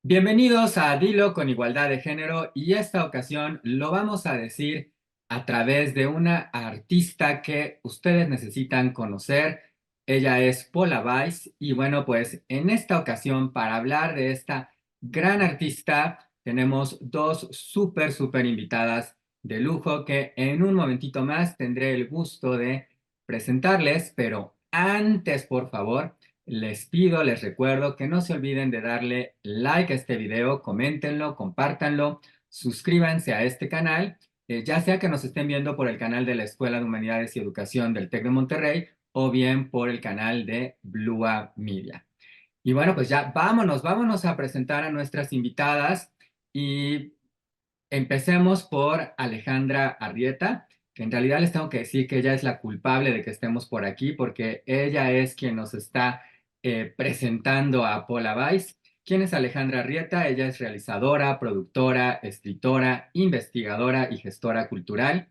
Bienvenidos a Dilo con Igualdad de Género y esta ocasión lo vamos a decir a través de una artista que ustedes necesitan conocer. Ella es Paula Weiss y bueno, pues en esta ocasión para hablar de esta gran artista tenemos dos súper invitadas de lujo que en un momentito más tendré el gusto de presentarles, pero antes, por favor. Les pido, les recuerdo que no se olviden de darle like a este video, coméntenlo, compártanlo, suscríbanse a este canal, ya sea que nos estén viendo por el canal de la Escuela de Humanidades y Educación del TEC de Monterrey o bien por el canal de Blua Media. Y bueno, pues ya vámonos a presentar a nuestras invitadas y empecemos por Alejandra Arrieta, que en realidad les tengo que decir que ella es la culpable de que estemos por aquí, porque ella es quien nos está presentando a Paula Weiss. ¿Quién es Alejandra Arrieta? Ella es realizadora, productora, escritora, investigadora y gestora cultural.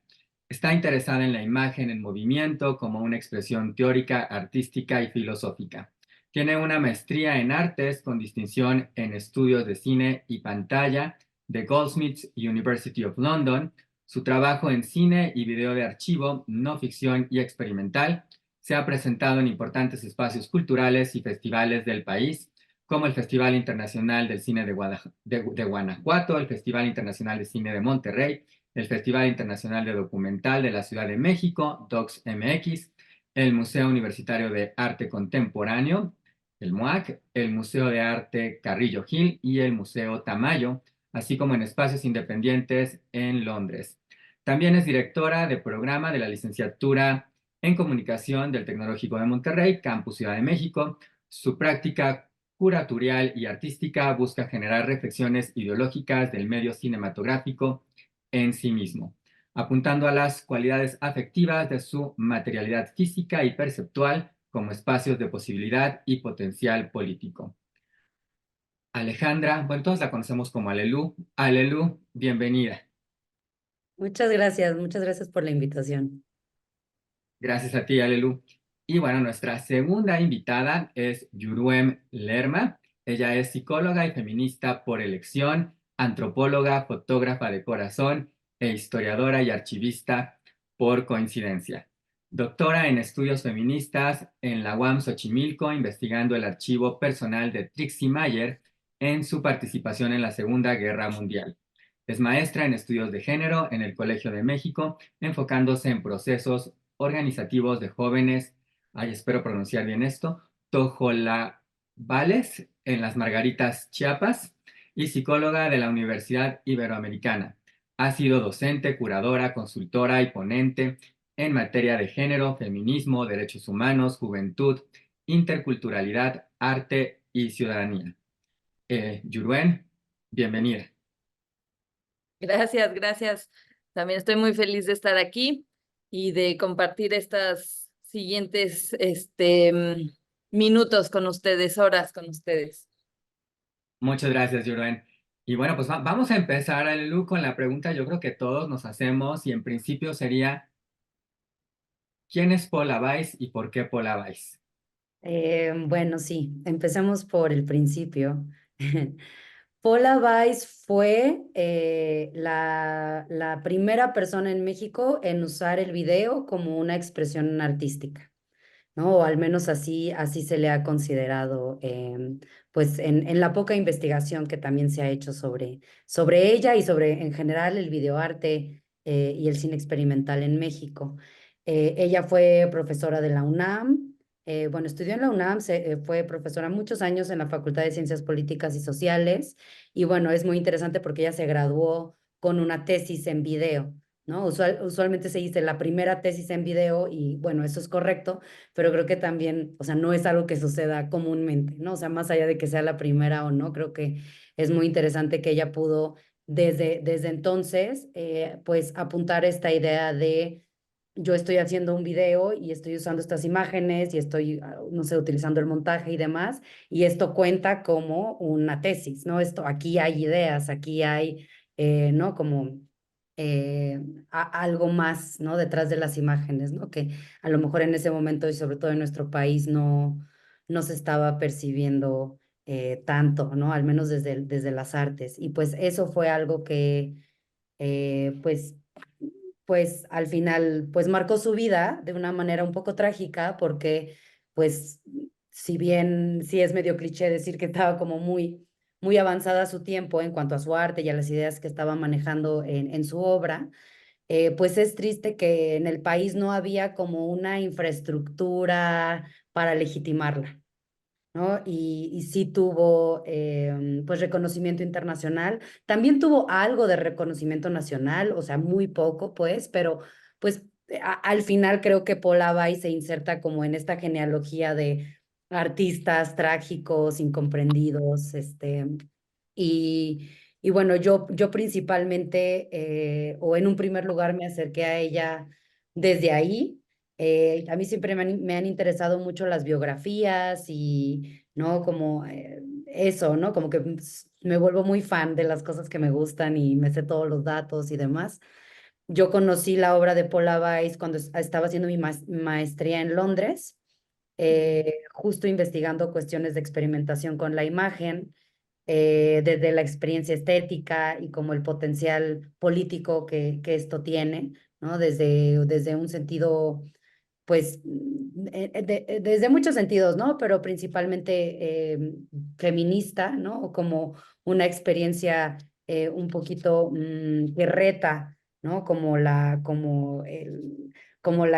Está interesada en la imagen en movimiento como una expresión teórica, artística y filosófica. Tiene una maestría en artes con distinción en estudios de cine y pantalla de Goldsmiths University of London. Su trabajo en cine y video de archivo, no ficción y experimental se ha presentado en importantes espacios culturales y festivales del país, como el Festival Internacional del Cine de Guanajuato, el Festival Internacional de Cine de Monterrey, el Festival Internacional de Documental de la Ciudad de México, DocsMX, el Museo Universitario de Arte Contemporáneo, el MUAC, el Museo de Arte Carrillo Gil y el Museo Tamayo, así como en espacios independientes en Londres. También es directora de programa de la licenciatura en Comunicación del Tecnológico de Monterrey, Campus Ciudad de México. Su práctica curatorial y artística busca generar reflexiones ideológicas del medio cinematográfico en sí mismo, apuntando a las cualidades afectivas de su materialidad física y perceptual como espacios de posibilidad y potencial político. Alejandra, bueno, todos la conocemos como Alelu. Alelu, bienvenida. Muchas gracias por la invitación. Gracias a ti, Alelu. Y bueno, nuestra segunda invitada es Yuruem Lerma. Ella es psicóloga y feminista por elección, antropóloga, fotógrafa de corazón e historiadora y archivista por coincidencia. Doctora en estudios feministas en la UAM Xochimilco, investigando el archivo personal de Trixie Mayer en su participación en la Segunda Guerra Mundial. Es maestra en estudios de género en el Colegio de México, enfocándose en procesos organizativos de jóvenes, ay, espero pronunciar bien esto, tojolabales en las Margaritas, Chiapas, y psicóloga de la Universidad Iberoamericana. Ha sido docente, curadora, consultora y ponente en materia de género, feminismo, derechos humanos, juventud, interculturalidad, arte y ciudadanía. Yuruen, bienvenida. Gracias. También estoy muy feliz de estar aquí y de compartir estas siguientes minutos con ustedes, horas con ustedes. Muchas gracias, Yuruen. Y bueno, pues vamos a empezar, Alelu, con la pregunta yo creo que todos nos hacemos y en principio sería, ¿quién es Paula Weiss y por qué Paula Weiss? Bueno, sí, empecemos por el principio. Paula Weiss fue la primera persona en México en usar el video como una expresión artística. ¿No? O al menos así se le ha considerado, pues en la poca investigación que también se ha hecho sobre ella y sobre en general el videoarte y el cine experimental en México. Ella fue profesora de la UNAM, bueno, estudió en la UNAM, fue profesora muchos años en la Facultad de Ciencias Políticas y Sociales, y bueno, es muy interesante porque ella se graduó con una tesis en video. ¿No? Usualmente se dice la primera tesis en video y bueno, eso es correcto, pero creo que también, o sea, no es algo que suceda comúnmente, ¿no? O sea, más allá de que sea la primera o no, creo que es muy interesante que ella pudo desde entonces, pues apuntar esta idea de yo estoy haciendo un video y estoy usando estas imágenes y estoy, no sé, utilizando el montaje y demás, y esto cuenta como una tesis, ¿no? Esto, aquí hay ideas, aquí hay, ¿no? Como algo más, ¿no? Detrás de las imágenes, ¿no? Que a lo mejor en ese momento y sobre todo en nuestro país no se estaba percibiendo tanto, ¿no? Al menos desde las artes. Y pues eso fue algo que, pues, pues al final, pues marcó su vida de una manera un poco trágica, porque, pues, si bien sí es medio cliché decir que estaba como muy avanzada a su tiempo en cuanto a su arte y a las ideas que estaba manejando en su obra, pues es triste que en el país no había como una infraestructura para legitimarla, ¿no? Y sí tuvo pues reconocimiento internacional, también tuvo algo de reconocimiento nacional, o sea, muy poco pues, pero pues al final creo que Paul Abay se inserta como en esta genealogía de artistas trágicos, incomprendidos, y, y bueno, yo principalmente, o en un primer lugar me acerqué a ella desde ahí. A mí siempre me han interesado mucho las biografías y, ¿no? Como eso, ¿no? Como que me vuelvo muy fan de las cosas que me gustan y me sé todos los datos y demás. Yo conocí la obra de Paula Weiss cuando estaba haciendo mi maestría en Londres, justo investigando cuestiones de experimentación con la imagen, desde la experiencia estética y como el potencial político que esto tiene, ¿no? Desde un sentido pues desde muchos sentidos, ¿no? Pero principalmente feminista, ¿no? O como una experiencia un poquito que reta, ¿no? Como la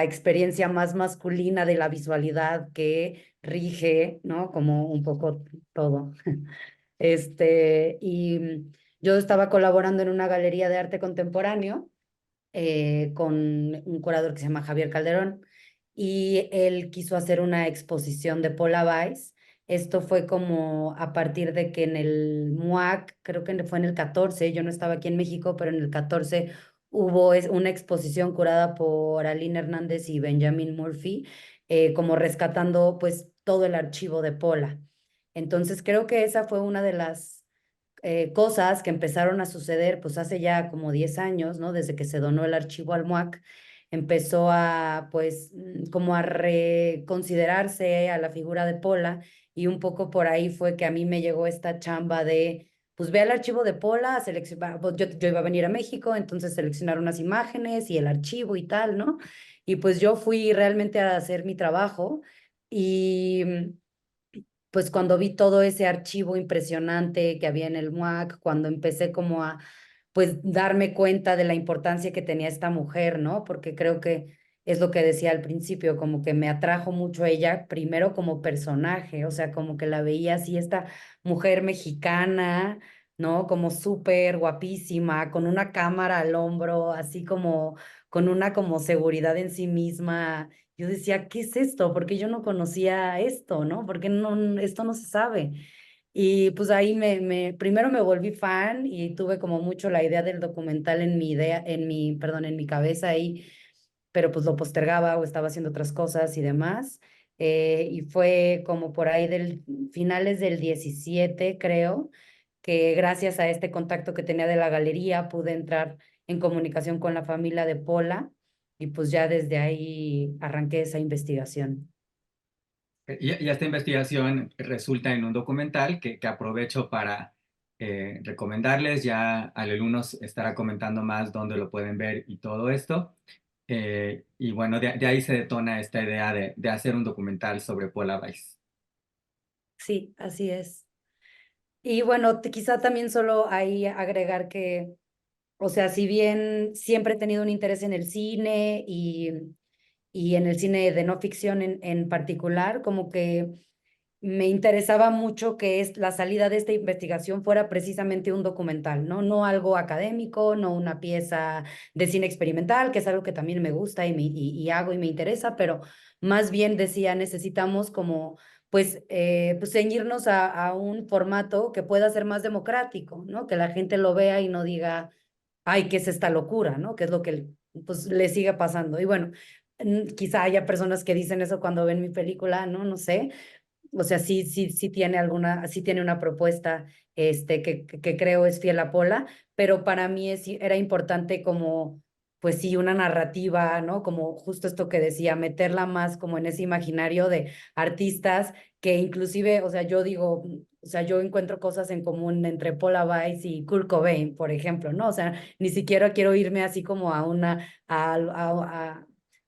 experiencia más masculina de la visualidad que rige, ¿no? Como un poco todo. Yo estaba colaborando en una galería de arte contemporáneo con un curador que se llama Javier Calderón, y él quiso hacer una exposición de Paula Weiss. Esto fue como a partir de que en el MUAC, creo que fue en el 14, yo no estaba aquí en México, pero en el 14 hubo una exposición curada por Aline Hernández y Benjamin Murphy, como rescatando pues todo el archivo de Paula. Entonces creo que esa fue una de las cosas que empezaron a suceder pues hace ya como 10 años, ¿no? Desde que se donó el archivo al MUAC, empezó a pues como a reconsiderarse a la figura de Pola, y un poco por ahí fue que a mí me llegó esta chamba de pues ve al archivo de Pola, selecciona, pues, yo iba a venir a México, entonces seleccionar unas imágenes y el archivo y tal, ¿no? Y pues yo fui realmente a hacer mi trabajo y pues cuando vi todo ese archivo impresionante que había en el MUAC, cuando empecé como a pues darme cuenta de la importancia que tenía esta mujer, ¿no? Porque creo que es lo que decía al principio, como que me atrajo mucho ella, primero como personaje, o sea, como que la veía así, esta mujer mexicana, ¿no? Como súper guapísima, con una cámara al hombro, así como con una como seguridad en sí misma. Yo decía, ¿qué es esto? Porque yo no conocía esto, ¿no? Porque no, esto no se sabe. Y pues ahí primero me volví fan y tuve como mucho la idea del documental en mi idea, perdón, en mi cabeza ahí, pero pues lo postergaba o estaba haciendo otras cosas y demás. Y fue como por ahí del finales del 17 creo, que gracias a este contacto que tenía de la galería pude entrar en comunicación con la familia de Pola, y pues ya desde ahí arranqué esa investigación. Y esta investigación resulta en un documental que aprovecho para recomendarles. Ya Alelu nos estará comentando más dónde lo pueden ver y todo esto. Y bueno, de ahí se detona esta idea de hacer un documental sobre Paula Weiss. Sí, así es. Y bueno, quizá también solo ahí agregar que, o sea, si bien siempre he tenido un interés en el cine y en el cine de no ficción en particular, como que me interesaba mucho que la salida de esta investigación fuera precisamente un documental, ¿no? No algo académico, no una pieza de cine experimental, que es algo que también me gusta y hago y me interesa, pero más bien decía, necesitamos como, pues ceñirnos a un formato que pueda ser más democrático, ¿no? Que la gente lo vea y no diga, ay, ¿qué es esta locura? ¿No? Que es lo que pues le sigue pasando. Y bueno, quizá haya personas que dicen eso cuando ven mi película, ¿no? No sé, o sea, sí tiene sí tiene una propuesta que creo es fiel a Pola, pero para mí era importante como pues sí, una narrativa, ¿no? Como justo esto que decía, meterla más como en ese imaginario de artistas que inclusive, o sea, yo digo, o sea, yo encuentro cosas en común entre Paula Weiss y Kurt Cobain, por ejemplo, ¿no? O sea, ni siquiera quiero irme así como a una, a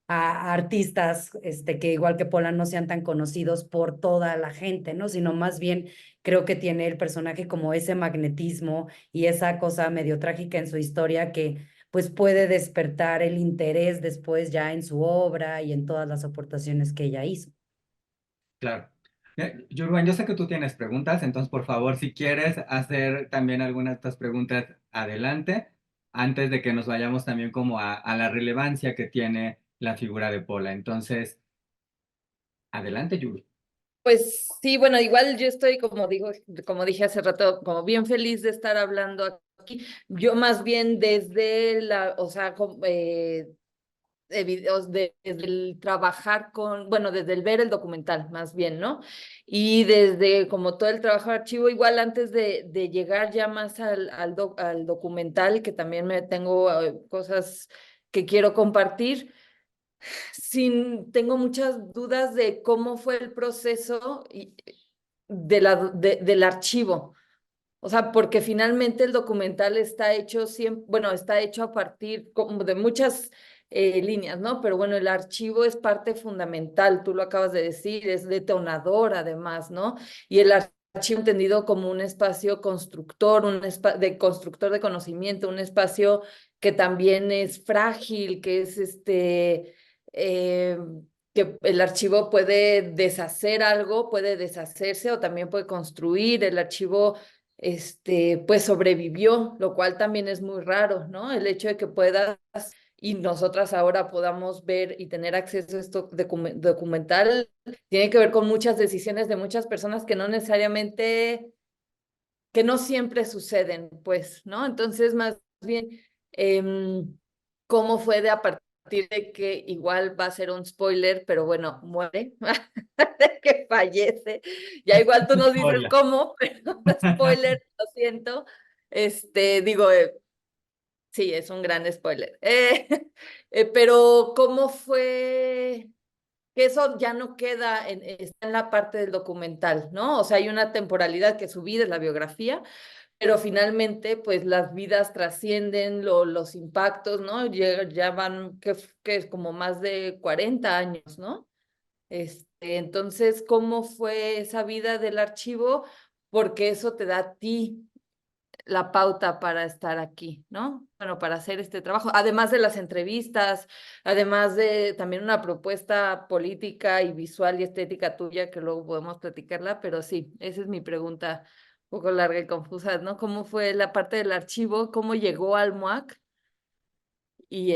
artistas que igual que Paula no sean tan conocidos por toda la gente, ¿no? Sino más bien creo que tiene el personaje como ese magnetismo y esa cosa medio trágica en su historia que pues puede despertar el interés después ya en su obra y en todas las aportaciones que ella hizo. Claro. Yurgen, yo sé que tú tienes preguntas, entonces por favor, si quieres hacer también algunas de estas preguntas, adelante, antes de que nos vayamos también como a la relevancia que tiene la figura de Pola. Entonces, adelante, Yuri. Pues sí, bueno, igual yo estoy, como dije hace rato, como bien feliz de estar hablando aquí. Yo más bien desde o sea, de videos, desde el trabajar con, bueno, desde el ver el documental, más bien, ¿no? Y desde como todo el trabajo de archivo, igual antes de llegar ya más al documental, que también me tengo cosas que quiero compartir. Tengo muchas dudas de cómo fue el proceso del archivo. O sea, porque finalmente el documental está hecho siempre, bueno, está hecho a partir como de muchas líneas, ¿no? Pero bueno, el archivo es parte fundamental, tú lo acabas de decir, es detonador además, ¿no? Y el archivo entendido como un espacio constructor, de constructor de conocimiento, un espacio que también es frágil, que es eh, que el archivo puede deshacer algo, puede deshacerse o también puede construir. El archivo pues sobrevivió, lo cual también es muy raro, ¿no? El hecho de que puedas y nosotras ahora podamos ver y tener acceso a esto documental tiene que ver con muchas decisiones de muchas personas que no necesariamente, que no siempre suceden, pues, ¿no? Entonces, más bien, ¿cómo fue de a partir de que igual va a ser un spoiler, pero bueno, muere, de que fallece? Ya igual tú nos dices Historia. cómo, pero spoiler, lo siento. Digo, sí, es un gran spoiler. Pero ¿cómo fue? Que eso ya no queda, está en la parte del documental, ¿no? O sea, hay una temporalidad que su vida es la biografía, pero finalmente, pues las vidas trascienden los impactos, ¿no? Ya van, que es como más de 40 años, ¿no? Entonces, ¿cómo fue esa vida del archivo? Porque eso te da a ti la pauta para estar aquí, ¿no? Bueno, para hacer este trabajo, además de las entrevistas, además de también una propuesta política y visual y estética tuya, que luego podemos platicarla, pero sí, esa es mi pregunta un poco larga y confusa, ¿no? ¿Cómo fue la parte del archivo? ¿Cómo llegó al MUAC? Y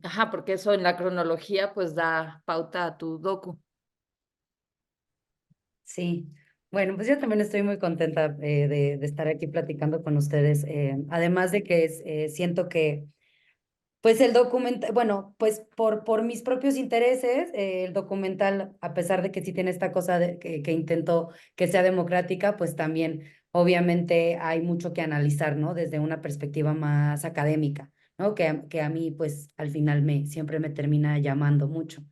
ajá, porque eso en la cronología pues da pauta a tu docu. Sí, bueno, pues yo también estoy muy contenta de estar aquí platicando con ustedes. Además de que siento que, pues el documental, bueno, pues por mis propios intereses, el documental, a pesar de que sí tiene esta cosa que intento que sea democrática, pues también obviamente hay mucho que analizar, ¿no? Desde una perspectiva más académica, ¿no? Que a mí, pues al final siempre me termina llamando mucho.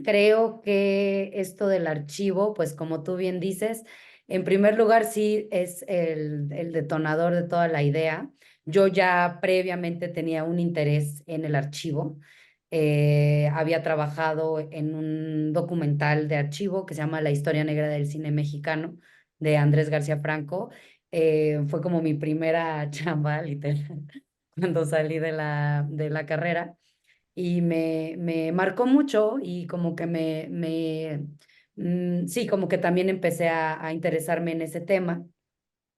Creo que esto del archivo, pues como tú bien dices, en primer lugar sí es el detonador de toda la idea. Yo ya previamente tenía un interés en el archivo. Había trabajado en un documental de archivo que se llama La historia negra del cine mexicano de Andrés García Franco. Fue como mi primera chamba, literal, cuando salí de la carrera y me marcó mucho y como que sí, como que también empecé a interesarme en ese tema,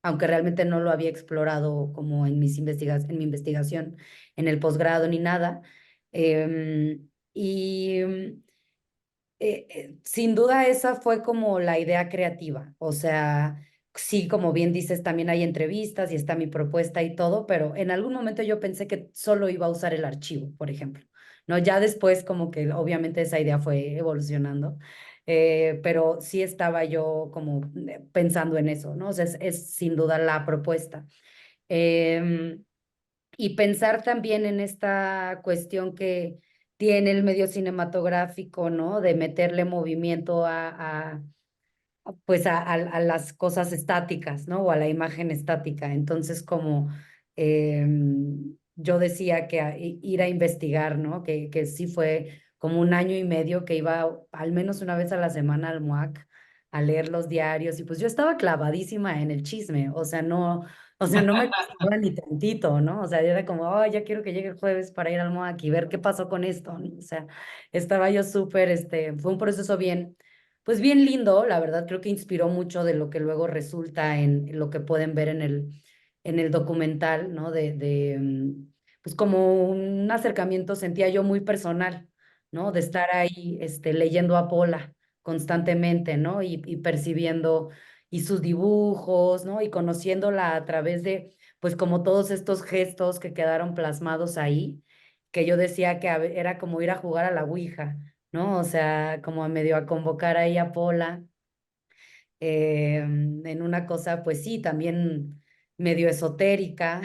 aunque realmente no lo había explorado como en mi investigación, en el posgrado ni nada. Y sin duda esa fue como la idea creativa, o sea, sí, como bien dices, también hay entrevistas y está mi propuesta y todo, pero en algún momento yo pensé que solo iba a usar el archivo, por ejemplo, ¿no? Ya después como que obviamente esa idea fue evolucionando, pero sí estaba yo como pensando en eso, ¿no? O sea, es sin duda la propuesta. Em, y pensar también en esta cuestión que tiene el medio cinematográfico, ¿no? De meterle movimiento pues a las cosas estáticas, ¿no? O a la imagen estática. Entonces, como yo decía que ir a investigar, ¿no? Que sí fue como un año y medio que iba al menos una vez a la semana al MUAC a leer los diarios y pues yo estaba clavadísima en el chisme, o sea, no me costaba ni tantito, ¿no? O sea, era como, oh, ya quiero que llegue el jueves para ir al MUAC y ver qué pasó con esto, ¿no? O sea, estaba yo súper, fue un proceso bien pues bien lindo, la verdad, creo que inspiró mucho de lo que luego resulta en lo que pueden ver en el documental, ¿no? Pues como un acercamiento sentía yo muy personal, ¿no? De estar ahí, leyendo a Pola constantemente, ¿no? Y percibiendo y sus dibujos, ¿no? Y conociéndola a través de, pues como todos estos gestos que quedaron plasmados ahí, que yo decía que era como ir a jugar a la Ouija, ¿no? O sea, como a medio a convocar ahí a Pola, en una cosa, pues sí, también medio esotérica,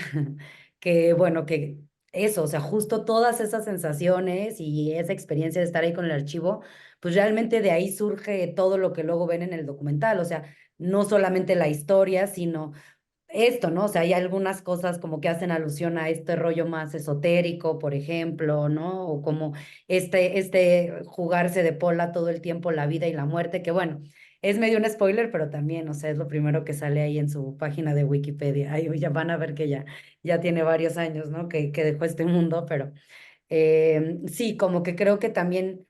que bueno, que eso, o sea, justo todas esas sensaciones y esa experiencia de estar ahí con el archivo, pues realmente de ahí surge todo lo que luego ven en el documental, o sea, no solamente la historia, sino esto, ¿no? O sea, hay algunas cosas como que hacen alusión a este rollo más esotérico, por ejemplo, ¿no? O como este jugarse de pola todo el tiempo la vida y la muerte, que bueno, es medio un spoiler, pero también, o sea, es lo primero que sale ahí en su página de Wikipedia. Ahí ya van a ver que ya tiene varios años, ¿no? Que dejó este mundo, pero sí, como que creo que también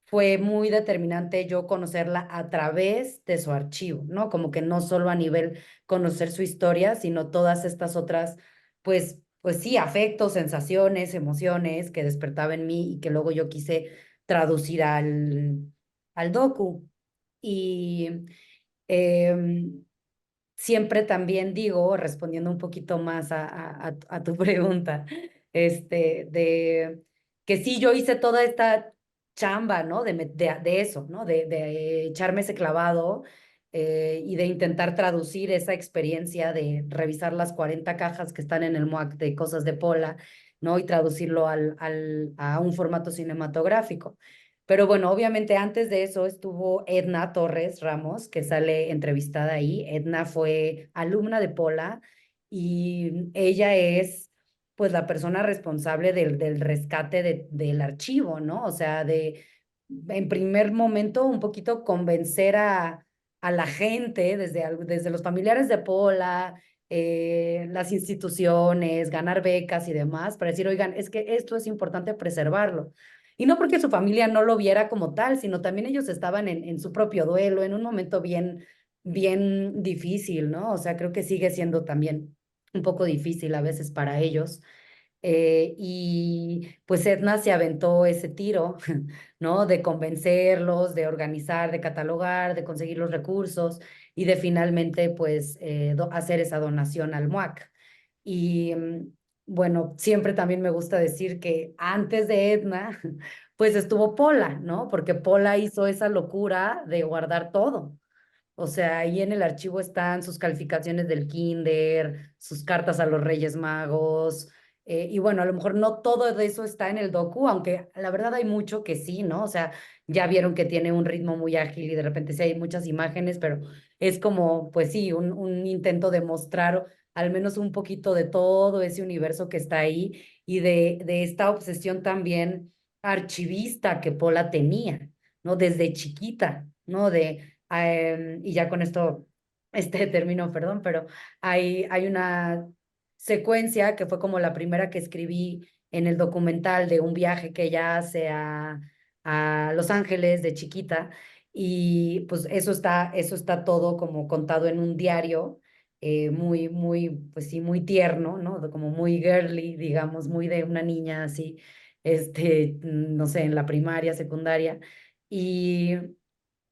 fue muy determinante yo conocerla a través de su archivo, ¿no? Como que no solo a nivel conocer su historia, sino todas estas otras, pues sí, afectos, sensaciones, emociones que despertaba en mí y que luego yo quise traducir al docu. Y em, siempre también digo, respondiendo un poquito más a tu pregunta, de que sí, yo hice toda esta chamba, ¿no? De eso, ¿no? De echarme ese clavado y de intentar traducir esa experiencia de revisar las 40 cajas que están en el MUAC de cosas de Pola, ¿no? Y traducirlo a un formato cinematográfico. Pero bueno, obviamente antes de eso estuvo Edna Torres Ramos, que sale entrevistada ahí. Edna fue alumna de Pola y ella es pues la persona responsable del rescate del archivo, ¿no? O sea, en primer momento, un poquito convencer a la gente, desde los familiares de Pola, las instituciones, ganar becas y demás, para decir, oigan, es que esto es importante preservarlo. Y no porque su familia no lo viera como tal, sino también ellos estaban en su propio duelo, en un momento bien difícil, ¿no? O sea, creo que sigue siendo también un poco difícil a veces para ellos. Y pues Edna se aventó ese tiro, ¿no? De convencerlos, de organizar, de catalogar, de conseguir los recursos y de finalmente, pues, hacer esa donación al MUAC. Y bueno, siempre también me gusta decir que antes de Edna, pues estuvo Pola, ¿no? Porque Pola hizo esa locura de guardar todo. O sea, ahí en el archivo están sus calificaciones del kinder, sus cartas a los Reyes Magos, y bueno, a lo mejor no todo de eso está en el docu, aunque la verdad hay mucho que sí, ¿no? O sea, ya vieron que tiene un ritmo muy ágil y de repente sí hay muchas imágenes, pero es como, pues sí, un intento de mostrar al menos un poquito de todo ese universo que está ahí y de esta obsesión también archivista que Pola tenía, ¿no? Desde chiquita, ¿no? Y ya con esto, término, perdón, pero hay una secuencia que fue como la primera que escribí en el documental de un viaje que ella hace a Los Ángeles de chiquita. Y pues eso está todo como contado en un diario, pues sí, muy tierno, ¿no? Como muy girly, digamos, muy de una niña así, no sé, en la primaria, secundaria. Y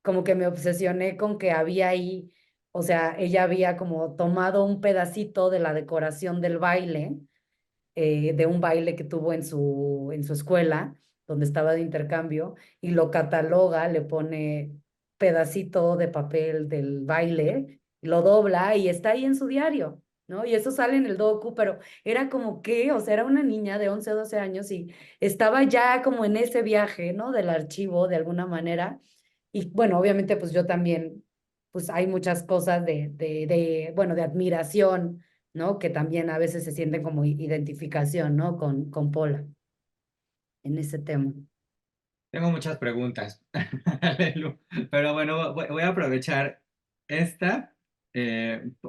como que me obsesioné con que había ahí, o sea, ella había como tomado un pedacito de la decoración del baile, de un baile que tuvo en su escuela, donde estaba de intercambio, y lo cataloga, le pone pedacito de papel del baile, lo dobla y está ahí en su diario. ¿no? Y eso sale en el docu, pero era como que, o sea, era una niña de 11 o 12 años y estaba ya como en ese viaje, ¿no? Del archivo, de alguna manera. Y bueno, obviamente, pues yo también, pues hay muchas cosas bueno, de admiración, ¿no? Que también a veces se sienten como identificación, ¿no? Con Paula en ese tema. Tengo muchas preguntas, Alelu, pero bueno, voy a aprovechar esta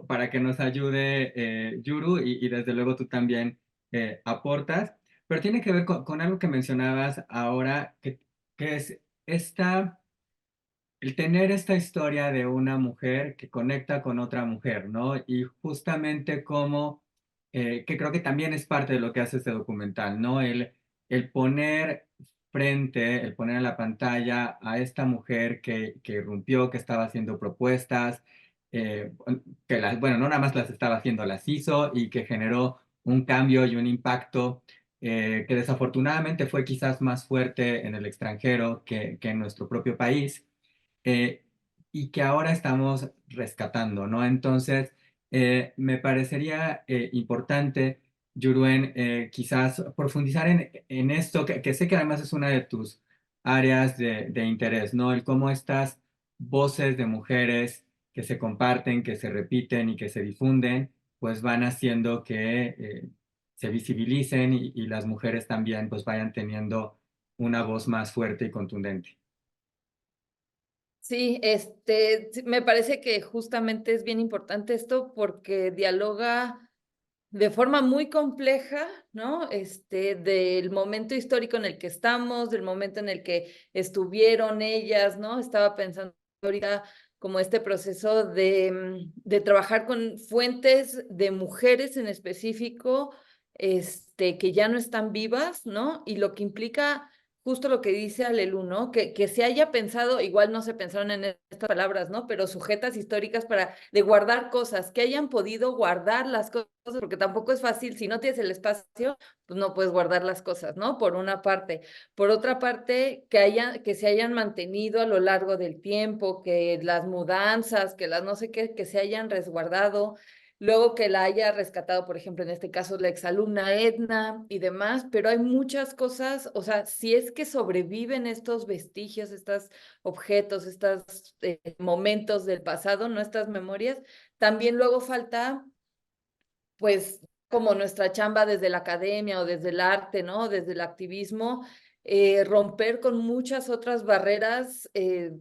para que nos ayude Yuru y desde luego tú también aportas, pero tiene que ver con algo que mencionabas ahora, que es esta el tener esta historia de una mujer que conecta con otra mujer, ¿no? Y justamente como, que creo que también es parte de lo que hace este documental, ¿no? El poner frente, el poner en la pantalla a esta mujer que irrumpió, que estaba haciendo propuestas, eh, bueno, no nada más las estaba haciendo, las hizo y que generó un cambio y un impacto que desafortunadamente fue quizás más fuerte en el extranjero que en nuestro propio país eh, y que ahora estamos rescatando, ¿no? Entonces, me parecería importante, Yuruen, quizás profundizar en esto, que sé que además es una de tus áreas de interés, ¿no? El cómo estas voces de mujeres que se comparten, que se repiten y que se difunden, pues van haciendo que se visibilicen y las mujeres también pues vayan teniendo una voz más fuerte y contundente. Sí, sí, me parece que justamente es bien importante esto porque dialoga de forma muy compleja, ¿no? Del momento histórico en el que estamos, del momento en el que estuvieron ellas, ¿no? Estaba pensando ahorita como este proceso de trabajar con fuentes de mujeres en específico, que ya no están vivas, ¿no? Y lo que implica justo lo que dice Alelu, ¿no? Que se haya pensado, igual no se pensaron en estas palabras, ¿no? Pero sujetas históricas para de guardar cosas, que hayan podido guardar las cosas, porque tampoco es fácil, si no tienes el espacio, pues no puedes guardar las cosas, ¿no? Por una parte. Por otra parte, que se hayan mantenido a lo largo del tiempo, que las mudanzas, que las no sé qué, que se hayan resguardado, luego que la haya rescatado, por ejemplo, en este caso la exalumna Edna y demás, pero hay muchas cosas, o sea, si es que sobreviven estos vestigios, estos objetos, estos momentos del pasado, no estas memorias, también luego falta, pues, como nuestra chamba desde la academia o desde el arte, ¿no? Desde el activismo, romper con muchas otras barreras,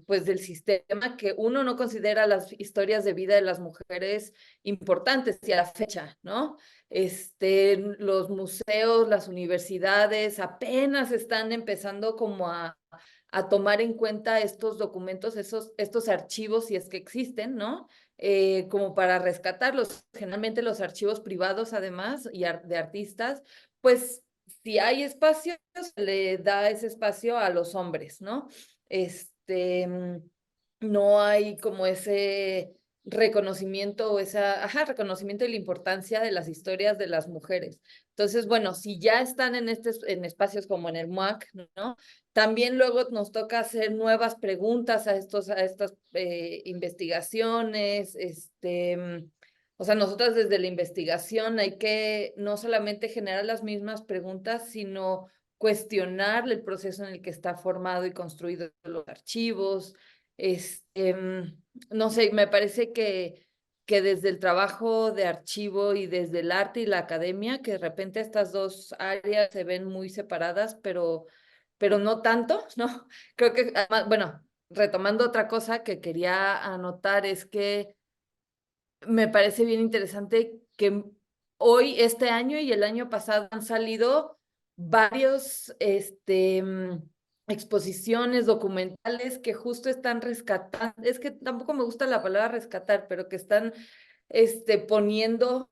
pues, del sistema que uno no considera las historias de vida de las mujeres importantes y a la fecha, ¿no? Los museos, las universidades apenas están empezando como a tomar en cuenta estos documentos, estos archivos, si es que existen, ¿no? Como para rescatarlos. Generalmente los archivos privados, además, de artistas, pues si hay espacio, se le da ese espacio a los hombres, ¿no? No hay como ese reconocimiento o reconocimiento de la importancia de las historias de las mujeres. Entonces, bueno, si ya están en espacios como en el MUAC, ¿no? También luego nos toca hacer nuevas preguntas a estas investigaciones, o sea, nosotras desde la investigación hay que no solamente generar las mismas preguntas, sino cuestionar el proceso en el que está formado y construido los archivos. No sé, me parece que desde el trabajo de archivo y desde el arte y la academia, que de repente estas dos áreas se ven muy separadas, pero no tanto, ¿no? Creo que, además, bueno, retomando otra cosa que quería anotar es que me parece bien interesante que hoy, este año y el año pasado han salido varios, exposiciones documentales que justo están rescatando, es que tampoco me gusta la palabra rescatar, pero que están, poniendo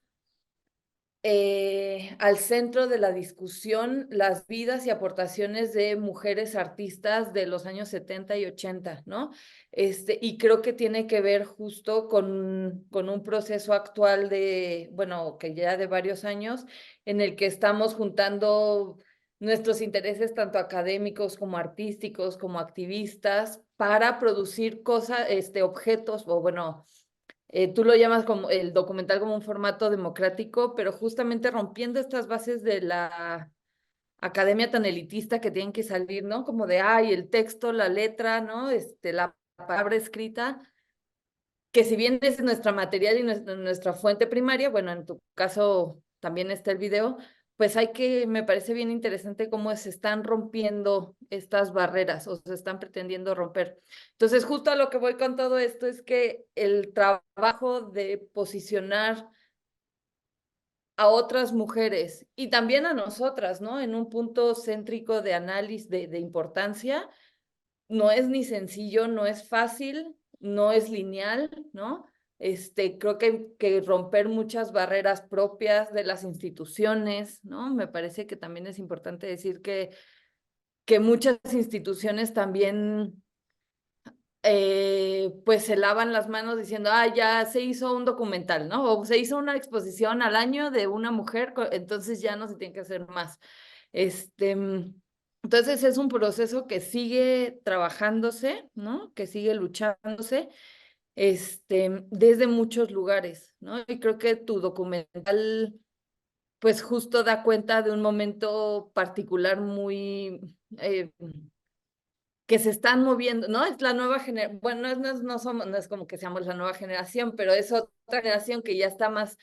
al centro de la discusión las vidas y aportaciones de mujeres artistas de los años 70 y 80, ¿no? Y creo que tiene que ver justo con un proceso actual bueno, que ya de varios años, en el que estamos juntando nuestros intereses tanto académicos como artísticos, como activistas, para producir cosas, objetos, o bueno, Tú lo llamas como el documental como un formato democrático, pero justamente rompiendo estas bases de la academia tan elitista que tienen que salir, ¿no? Como de, ay, el texto, la letra, ¿no? La palabra escrita, que si bien es nuestra material y nuestra fuente primaria, bueno, en tu caso también está el video, pues me parece bien interesante cómo se están rompiendo estas barreras o se están pretendiendo romper. Entonces, justo a lo que voy con todo esto es que el trabajo de posicionar a otras mujeres y también a nosotras, ¿no? En un punto céntrico de análisis, de importancia, no es ni sencillo, no es fácil, no es lineal, ¿no? Creo que hay que romper muchas barreras propias de las instituciones, ¿no? Me parece que también es importante decir que muchas instituciones también pues se lavan las manos diciendo, ah, ya se hizo un documental, ¿no? O se hizo una exposición al año de una mujer, entonces ya no se tiene que hacer más. Entonces es un proceso que sigue trabajándose, ¿no? Que sigue luchándose, desde muchos lugares, ¿no? Y creo que tu documental, pues justo da cuenta de un momento particular muy, que se están moviendo, ¿no? Es la nueva generación, bueno, no es como que seamos la nueva generación, pero es otra generación que ya está más,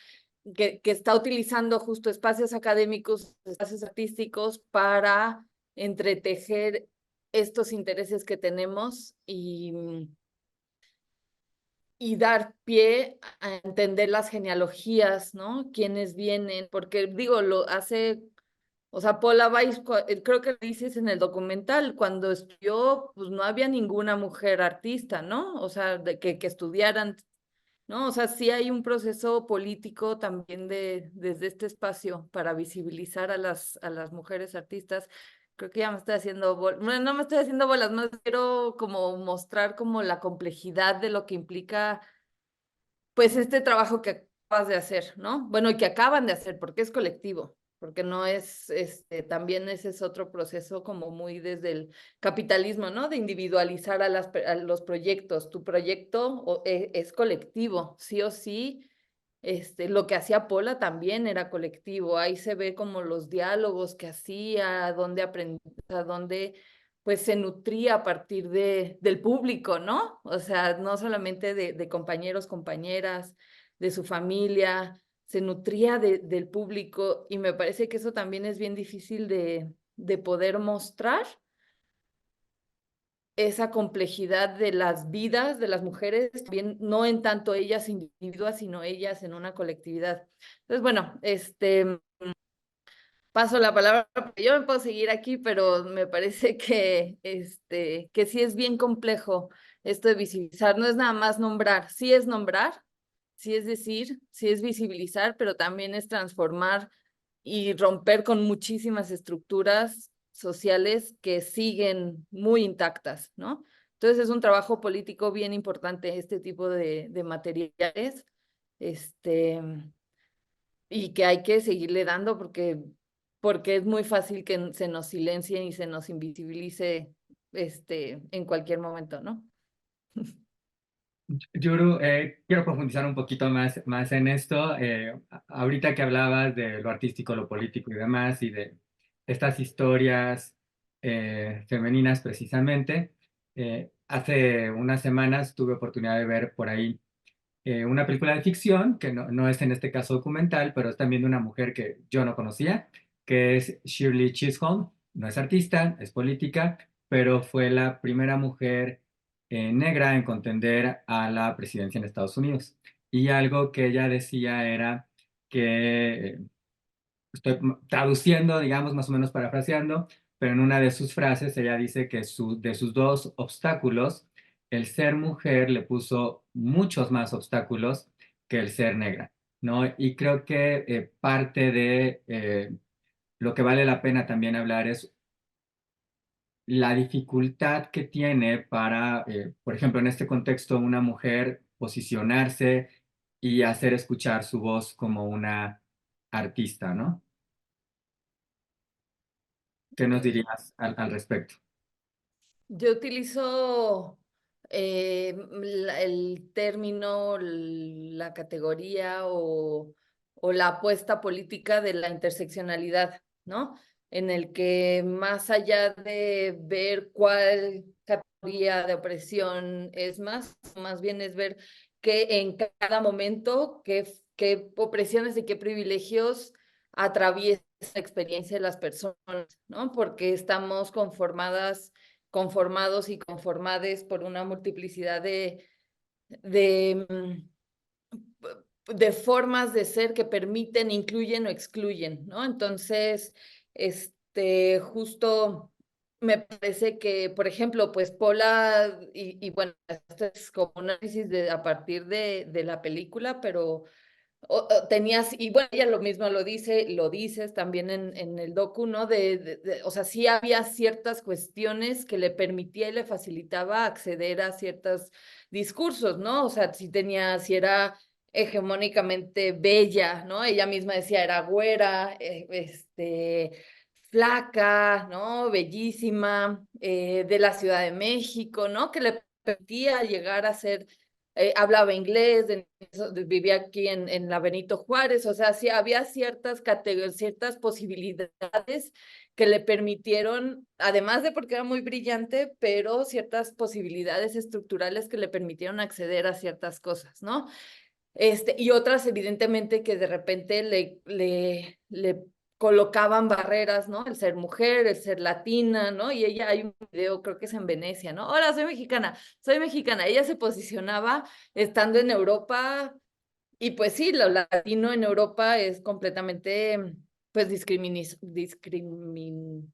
que está utilizando justo espacios académicos, espacios artísticos para entretejer estos intereses que tenemos y dar pie a entender las genealogías, ¿no? Quiénes vienen, porque digo, lo hace, o sea, Paula Weiss, creo que lo dices en el documental, cuando estudió, pues no había ninguna mujer artista, ¿no? O sea, que estudiaran, ¿no? O sea, sí hay un proceso político también desde este espacio para visibilizar a las mujeres artistas. Creo que ya me estoy haciendo bueno, no me estoy haciendo bolas, más quiero como mostrar como la complejidad de lo que implica pues este trabajo que acabas de hacer, ¿no? Bueno, y que acaban de hacer, porque es colectivo, porque no es, también ese es otro proceso como muy desde el capitalismo, ¿no? De individualizar a los proyectos. Tu proyecto es colectivo, sí o sí. Lo que hacía Pola también era colectivo. Ahí se ve como los diálogos que hacía, dónde aprendía, dónde pues se nutría a partir del público, ¿no? O sea, no solamente de compañeros, compañeras, de su familia, se nutría del público y me parece que eso también es bien difícil de poder mostrar esa complejidad de las vidas de las mujeres, también no en tanto ellas individuas, sino ellas en una colectividad. Entonces, bueno, paso la palabra, porque yo me puedo seguir aquí, pero me parece que sí es bien complejo esto de visibilizar, no es nada más nombrar, sí es decir, sí es visibilizar, pero también es transformar y romper con muchísimas estructuras sociales que siguen muy intactas, ¿no? Entonces es un trabajo político bien importante este tipo de materiales, este, y que hay que seguirle dando porque es muy fácil que se nos silencie y se nos invisibilice en cualquier momento, ¿no? Yuru, quiero profundizar un poquito más en esto. Ahorita que hablabas de lo artístico, lo político y demás, y de estas historias femeninas precisamente, hace unas semanas tuve oportunidad de ver por ahí una película de ficción, que no es en este caso documental, pero es también de una mujer que yo no conocía, que es Shirley Chisholm. No es artista, es política, pero fue la primera mujer negra en contender a la presidencia en Estados Unidos. Y algo que ella decía era que, estoy traduciendo, digamos, más o menos parafraseando, pero en una de sus frases ella dice que de sus dos obstáculos, el ser mujer le puso muchos más obstáculos que el ser negra, ¿no? Y creo que parte de lo que vale la pena también hablar es la dificultad que tiene para, por ejemplo, en este contexto, una mujer posicionarse y hacer escuchar su voz como una artista, ¿no? ¿Qué nos dirías al respecto? Yo utilizo el término, la categoría o la apuesta política de la interseccionalidad, ¿no? En el que más allá de ver cuál categoría de opresión es más bien es ver que en cada momento, qué opresiones y qué privilegios atraviesa la experiencia de las personas, ¿no? Porque estamos conformados y conformades por una multiplicidad de, de formas de ser que permiten, incluyen o excluyen, ¿no? Entonces, justo me parece que, por ejemplo, pues Pola, y bueno, esto es como un análisis a partir de la película, pero tenías, y bueno, ella lo mismo lo dices también en el docu, ¿no? O sea, sí había ciertas cuestiones que le permitía y le facilitaba acceder a ciertos discursos, ¿no? O sea, si era hegemónicamente bella, ¿no? Ella misma decía, era güera, flaca, ¿no? Bellísima, de la Ciudad de México, ¿no? Que le permitía llegar a ser hablaba inglés, vivía aquí en la Benito Juárez, o sea, sí había ciertas categorías, ciertas posibilidades que le permitieron, además de porque era muy brillante, pero ciertas posibilidades estructurales que le permitieron acceder a ciertas cosas, ¿no? Y otras, evidentemente, que de repente le colocaban barreras, ¿no? El ser mujer, el ser latina, ¿no? Y ella, hay un video, creo que es en Venecia, ¿no? Hola, soy mexicana, soy mexicana. Ella se posicionaba estando en Europa, y pues sí, lo latino en Europa es completamente, pues, discriminado.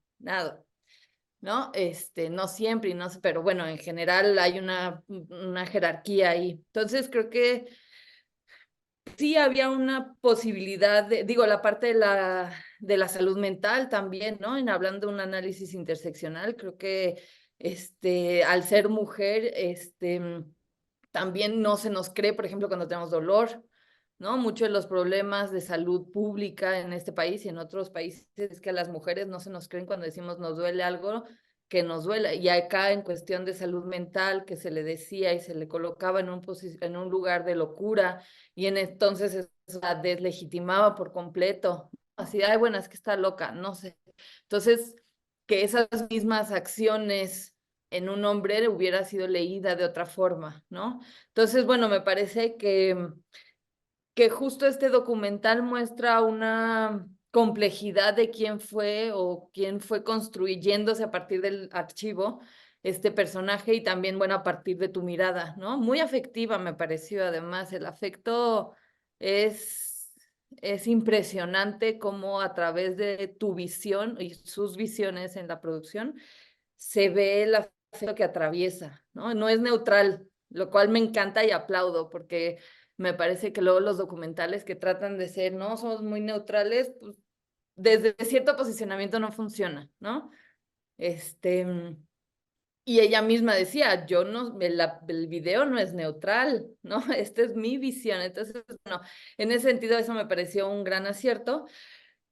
¿No? No siempre, y no sé, pero bueno, en general hay una jerarquía ahí. Entonces, creo que sí había una posibilidad digo, la parte de la salud mental también, ¿no? Hablando de un análisis interseccional, creo que al ser mujer, también no se nos cree, por ejemplo, cuando tenemos dolor, ¿no? Muchos de los problemas de salud pública en este país y en otros países es que a las mujeres no se nos creen cuando decimos nos duele algo, que nos duela. Y acá en cuestión de salud mental, que se le decía y se le colocaba en un lugar de locura, y entonces eso la deslegitimaba por completo. Así, ay, bueno, es que está loca, no sé. Entonces, que esas mismas acciones en un hombre hubiera sido leída de otra forma, ¿no? Entonces, bueno, me parece que justo este documental muestra una complejidad de quién fue o quién fue construyéndose a partir del archivo este personaje, y también, bueno, a partir de tu mirada, ¿no? Muy afectiva me pareció, además, el afecto es, es impresionante cómo a través de tu visión y sus visiones en la producción se ve el afecto que atraviesa, ¿no? No es neutral, lo cual me encanta y aplaudo, porque me parece que luego los documentales que tratan de ser, no, somos muy neutrales, pues desde cierto posicionamiento no funciona, ¿no? Este, y ella misma decía, yo no, el video no es neutral, ¿no? Esta es mi visión. Entonces, bueno, en ese sentido eso me pareció un gran acierto,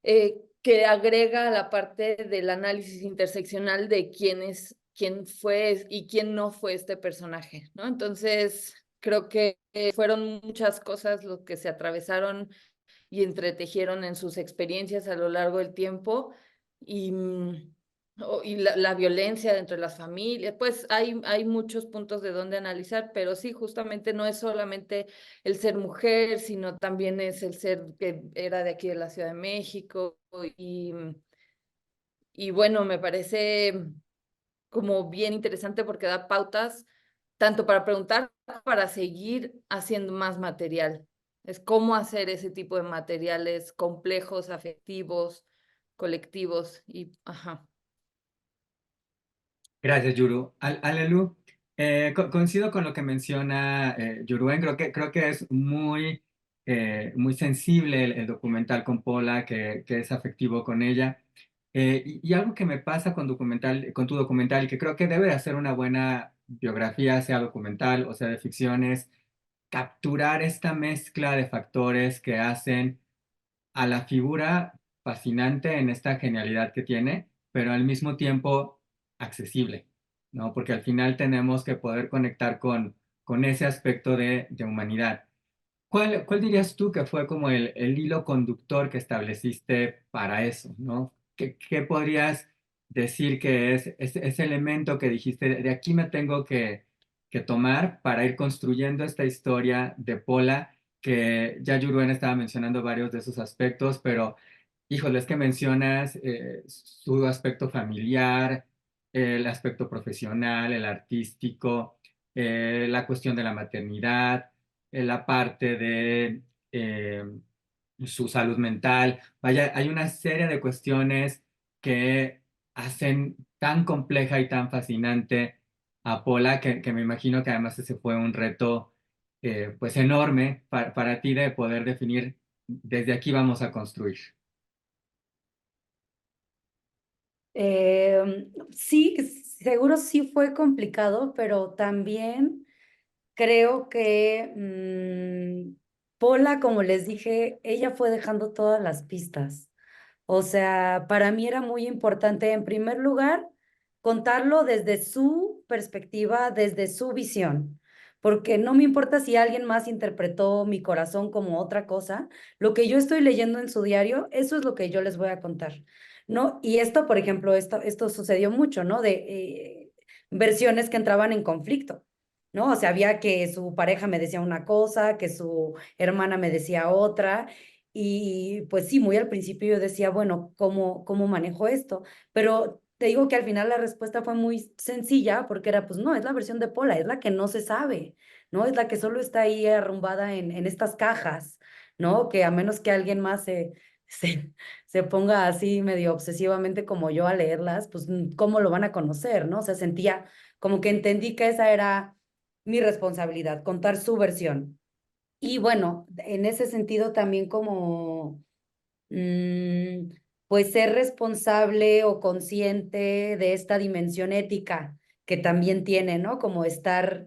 que agrega la parte del análisis interseccional de quién fue y quién no fue este personaje, ¿no? Entonces, creo que fueron muchas cosas lo que se atravesaron y entretejieron en sus experiencias a lo largo del tiempo, y, y la violencia dentro de las familias, pues hay muchos puntos de donde analizar, pero sí, justamente no es solamente el ser mujer, sino también es el ser que era de aquí de la Ciudad de México, y bueno, me parece como bien interesante porque da pautas tanto para preguntar como para seguir haciendo más material. Es cómo hacer ese tipo de materiales complejos, afectivos, colectivos y ajá. Gracias, Yuru. Alelu, coincido con lo que menciona Yuruen. Creo que es muy sensible el documental con Pola, que es afectivo con ella. Y algo que me pasa con tu documental, y que creo que debe de hacer una buena biografía, sea documental o sea de ficción, es capturar esta mezcla de factores que hacen a la figura fascinante en esta genialidad que tiene, pero al mismo tiempo accesible. ¿no? Porque al final tenemos que poder conectar con ese aspecto de humanidad. ¿Cuál dirías tú que fue como el hilo conductor que estableciste para eso, ¿no? ¿Qué podrías decir que es ese elemento que dijiste, de aquí me tengo que tomar para ir construyendo esta historia de Pola, que ya Yuruen estaba mencionando varios de esos aspectos, pero híjole, es que mencionas su aspecto familiar, el aspecto profesional, el artístico, la cuestión de la maternidad, la parte de eh, su salud mental. Vaya, hay una serie de cuestiones que hacen tan compleja y tan fascinante a Pola que me imagino que además ese fue un reto pues enorme para ti de poder definir desde aquí vamos a construir. Sí, seguro sí fue complicado, pero también creo que Pola, como les dije, ella fue dejando todas las pistas. O sea, para mí era muy importante, en primer lugar, contarlo desde su perspectiva, desde su visión, porque no me importa si alguien más interpretó mi corazón como otra cosa, lo que yo estoy leyendo en su diario, eso es lo que yo les voy a contar, ¿no? Y esto, por ejemplo, esto sucedió mucho, ¿no? De versiones que entraban en conflicto. ¿No? O sea, había que su pareja me decía una cosa, que su hermana me decía otra, y pues sí, muy al principio yo decía, bueno, ¿cómo manejo esto? Pero te digo que al final la respuesta fue muy sencilla porque era, pues no, es la versión de Pola, es la que no se sabe, ¿no? Es la que solo está ahí arrumbada en estas cajas, ¿no? Que a menos que alguien más se, se ponga así medio obsesivamente como yo a leerlas, pues ¿cómo lo van a conocer, ¿no? O sea, sentía como que entendí que esa era mi responsabilidad, contar su versión. Y bueno, en ese sentido también como, mm, pues ser responsable o consciente de esta dimensión ética que también tiene, ¿no? Como estar,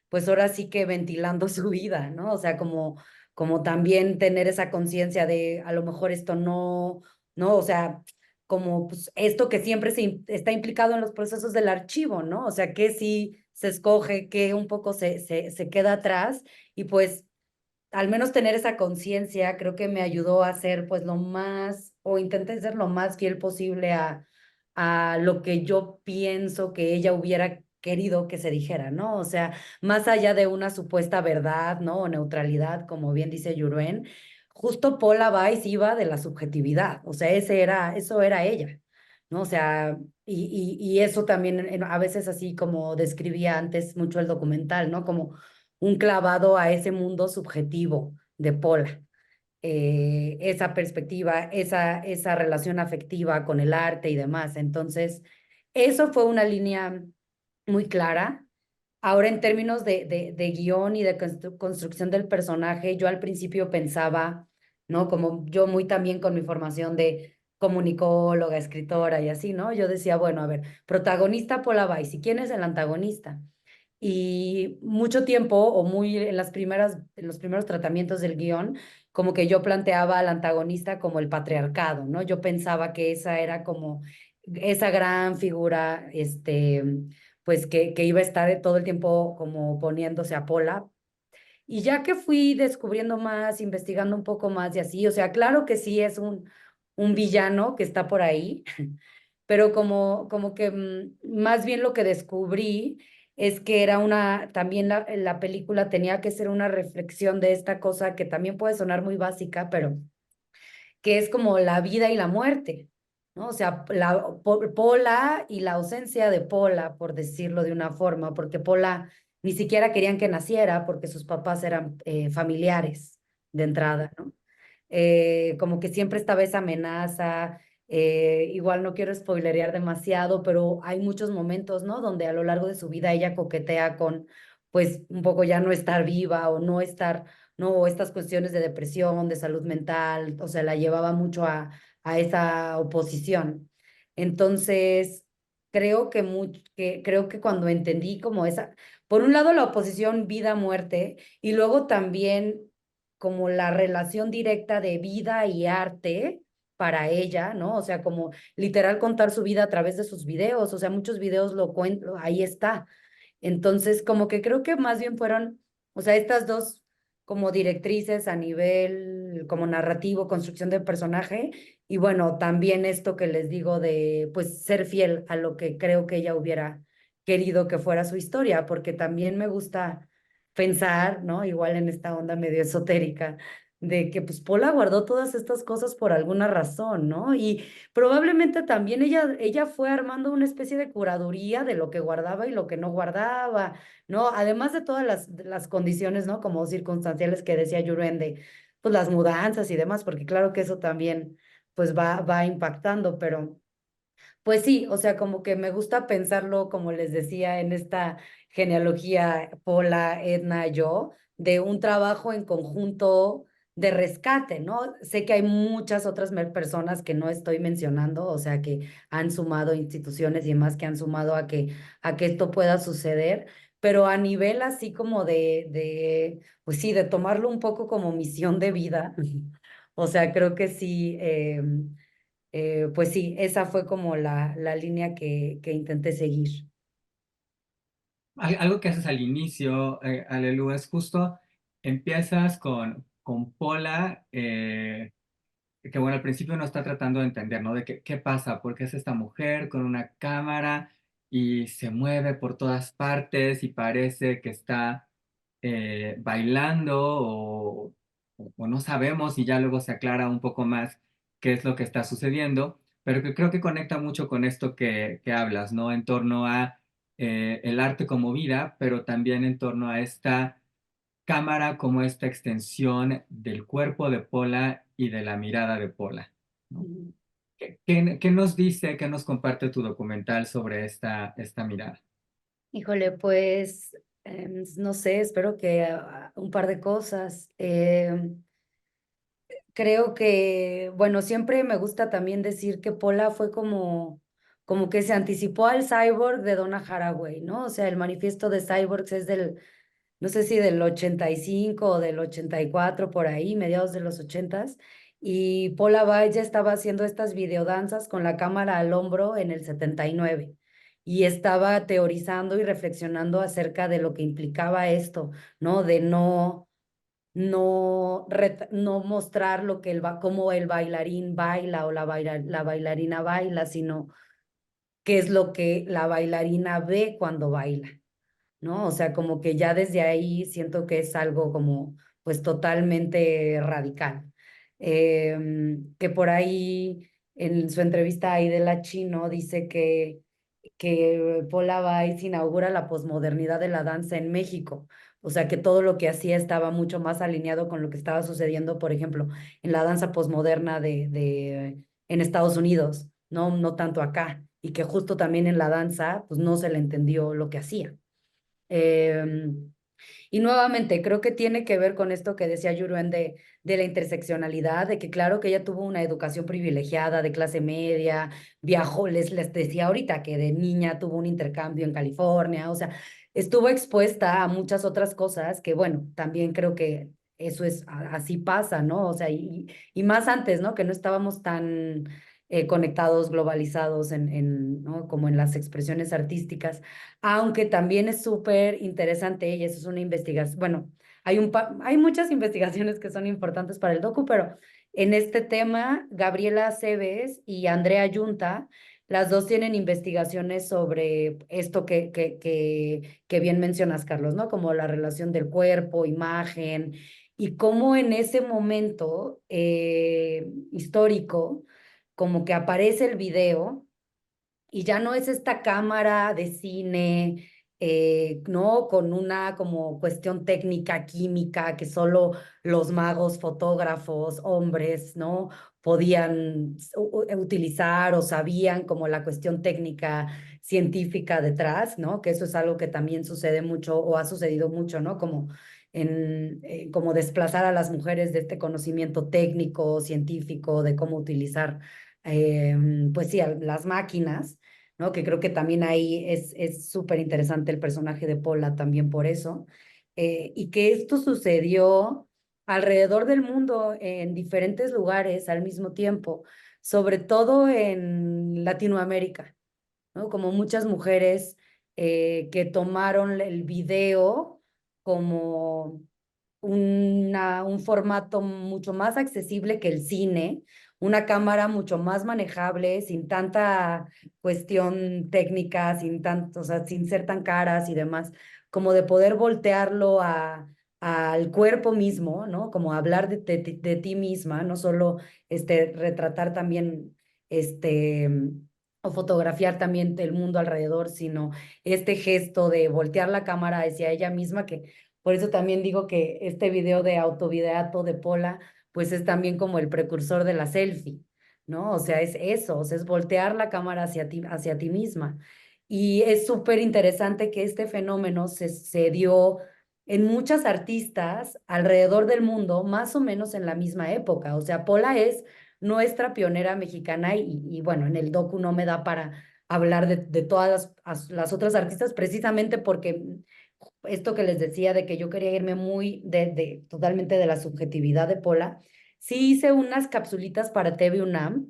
pues ahora sí que ventilando su vida, ¿no? O sea, como también tener esa conciencia de a lo mejor esto no, ¿no? O sea, como pues, esto que siempre está implicado en los procesos del archivo, ¿no? O sea, que si se escoge, que un poco se queda atrás y pues al menos tener esa conciencia creo que me ayudó a ser pues lo más, o intenté ser lo más fiel posible a lo que yo pienso que ella hubiera querido que se dijera, ¿no? O sea, más allá de una supuesta verdad, ¿no? O neutralidad, como bien dice Yuruen, justo Paula Weiss iba de la subjetividad, o sea, eso era ella, ¿no? O sea, y eso también a veces así como describía antes mucho el documental, ¿no? Como un clavado a ese mundo subjetivo de Pola. Esa perspectiva, esa relación afectiva con el arte y demás. Entonces, eso fue una línea muy clara. Ahora, en términos de guión y de construcción del personaje, yo al principio pensaba, ¿no? Como yo muy también con mi formación de comunicóloga, escritora y así, ¿no? Yo decía, bueno, a ver, protagonista Paula Weiss, ¿y quién es el antagonista? Y mucho tiempo, o muy en los primeros tratamientos del guión, como que yo planteaba al antagonista como el patriarcado, ¿no? Yo pensaba que esa era como esa gran figura, pues que iba a estar todo el tiempo como poniéndose a Pola. Y ya que fui descubriendo más, investigando un poco más y así, o sea, claro que sí es un villano que está por ahí, pero como que más bien lo que descubrí es que era también la película tenía que ser una reflexión de esta cosa que también puede sonar muy básica, pero que es como la vida y la muerte, ¿no? O sea, Pola y la ausencia de Pola, por decirlo de una forma, porque Pola ni siquiera querían que naciera porque sus papás eran familiares de entrada, ¿no? Como que siempre estaba esa amenaza. Igual no quiero spoilerear demasiado, pero hay muchos momentos, ¿no? Donde a lo largo de su vida ella coquetea con, pues, un poco ya no estar viva o no estar, ¿no? O estas cuestiones de depresión, de salud mental, o sea, la llevaba mucho a esa oposición. Entonces, creo que cuando entendí como esa, por un lado la oposición vida-muerte y luego también como la relación directa de vida y arte, para ella, ¿no? O sea, como literal contar su vida a través de sus videos, o sea, muchos videos lo cuento, ahí está. Entonces, como que creo que más bien fueron, o sea, estas dos como directrices a nivel como narrativo, construcción de personaje, y bueno, también esto que les digo de pues ser fiel a lo que creo que ella hubiera querido que fuera su historia, porque también me gusta pensar, ¿no? Igual en esta onda medio esotérica, de que pues Paula guardó todas estas cosas por alguna razón, ¿no? Y probablemente también ella fue armando una especie de curaduría de lo que guardaba y lo que no guardaba, ¿no? Además de todas las condiciones, ¿no? Como circunstanciales que decía Yurende, pues las mudanzas y demás, porque claro que eso también pues va impactando, pero pues sí, o sea, como que me gusta pensarlo, como les decía, en esta genealogía Pola, Edna, yo, de un trabajo en conjunto de rescate, ¿no? Sé que hay muchas otras personas que no estoy mencionando, o sea, que han sumado instituciones y demás que han sumado a que esto pueda suceder, pero a nivel así como pues sí, de tomarlo un poco como misión de vida, o sea, creo que sí. Pues sí, esa fue como la línea que intenté seguir. Algo que haces al inicio, Alelu, es justo, empiezas con Pola, que bueno, al principio uno está tratando de entender, ¿no? De qué pasa, por qué es esta mujer con una cámara y se mueve por todas partes y parece que está bailando o no sabemos y ya luego se aclara un poco más qué es lo que está sucediendo, pero que creo que conecta mucho con esto que hablas, ¿no? En torno a el arte como vida, pero también en torno a esta cámara como esta extensión del cuerpo de Pola y de la mirada de Pola, ¿no? Ujú. ¿Qué nos dice, qué nos comparte tu documental sobre esta mirada? Híjole, pues no sé, espero que un par de cosas. Creo que, bueno, siempre me gusta también decir que Pola fue como que se anticipó al cyborg de Donna Haraway, ¿no? O sea, el manifiesto de cyborgs es no sé si del 85 o del 84 por ahí, mediados de los 80s, y Paula Abdul ya estaba haciendo estas videodanzas con la cámara al hombro en el 79 y estaba teorizando y reflexionando acerca de lo que implicaba esto, ¿no? De no mostrar lo que cómo el bailarín baila o la bailarina baila, sino qué es lo que la bailarina ve cuando baila, ¿no? O sea, como que ya desde ahí siento que es algo como, pues totalmente radical. Que por ahí en su entrevista a Idela Chino dice que Paula Weiss inaugura la posmodernidad de la danza en México. O sea, que todo lo que hacía estaba mucho más alineado con lo que estaba sucediendo, por ejemplo, en la danza posmoderna en Estados Unidos, no tanto acá. Y que justo también en la danza, pues no se le entendió lo que hacía. Eh, y nuevamente, creo que tiene que ver con esto que decía Yuruen de la interseccionalidad, de que claro que ella tuvo una educación privilegiada de clase media, viajó, les decía ahorita que de niña tuvo un intercambio en California, o sea, estuvo expuesta a muchas otras cosas que, bueno, también creo que eso así pasa, ¿no? O sea, y más antes, ¿no? Que no estábamos tan conectados, globalizados ¿no? Como en las expresiones artísticas, aunque también es súper interesante y eso es una investigación, bueno, hay muchas investigaciones que son importantes para el docu, pero en este tema, Gabriela Cebes y Andrea Yunta, las dos tienen investigaciones sobre esto que bien mencionas, Carlos, ¿no? Como la relación del cuerpo, imagen, y cómo en ese momento histórico, como que aparece el video y ya no es esta cámara de cine, ¿no? Con una como cuestión técnica, química, que solo los magos, fotógrafos, hombres, ¿no? Podían utilizar o sabían como la cuestión técnica científica detrás, ¿no? Que eso es algo que también sucede mucho o ha sucedido mucho, ¿no? Como desplazar a las mujeres de este conocimiento técnico, científico, de cómo utilizar, pues sí, las máquinas, ¿no? Que creo que también ahí es súper interesante el personaje de Paula también por eso. Y que esto sucedió alrededor del mundo en diferentes lugares al mismo tiempo, sobre todo en Latinoamérica, ¿no? Como muchas mujeres que tomaron el video como un formato mucho más accesible que el cine, una cámara mucho más manejable, sin tanta cuestión técnica, sin tanto, o sea, sin ser tan caras y demás, como de poder voltearlo al cuerpo mismo, ¿no? Como hablar de ti misma, no solo retratar también este o fotografiar también el mundo alrededor, sino este gesto de voltear la cámara hacia ella misma, que por eso también digo que este video de autovideato de Pola, pues es también como el precursor de la selfie, ¿no? O sea, es eso, o sea, es voltear la cámara hacia ti misma. Y es súper interesante que este fenómeno se dio en muchas artistas alrededor del mundo, más o menos en la misma época. O sea, Pola es nuestra pionera mexicana y bueno, en el docu no me da para hablar de todas las otras artistas, precisamente porque esto que les decía de que yo quería irme muy totalmente de la subjetividad de Pola, sí hice unas capsulitas para TV UNAM,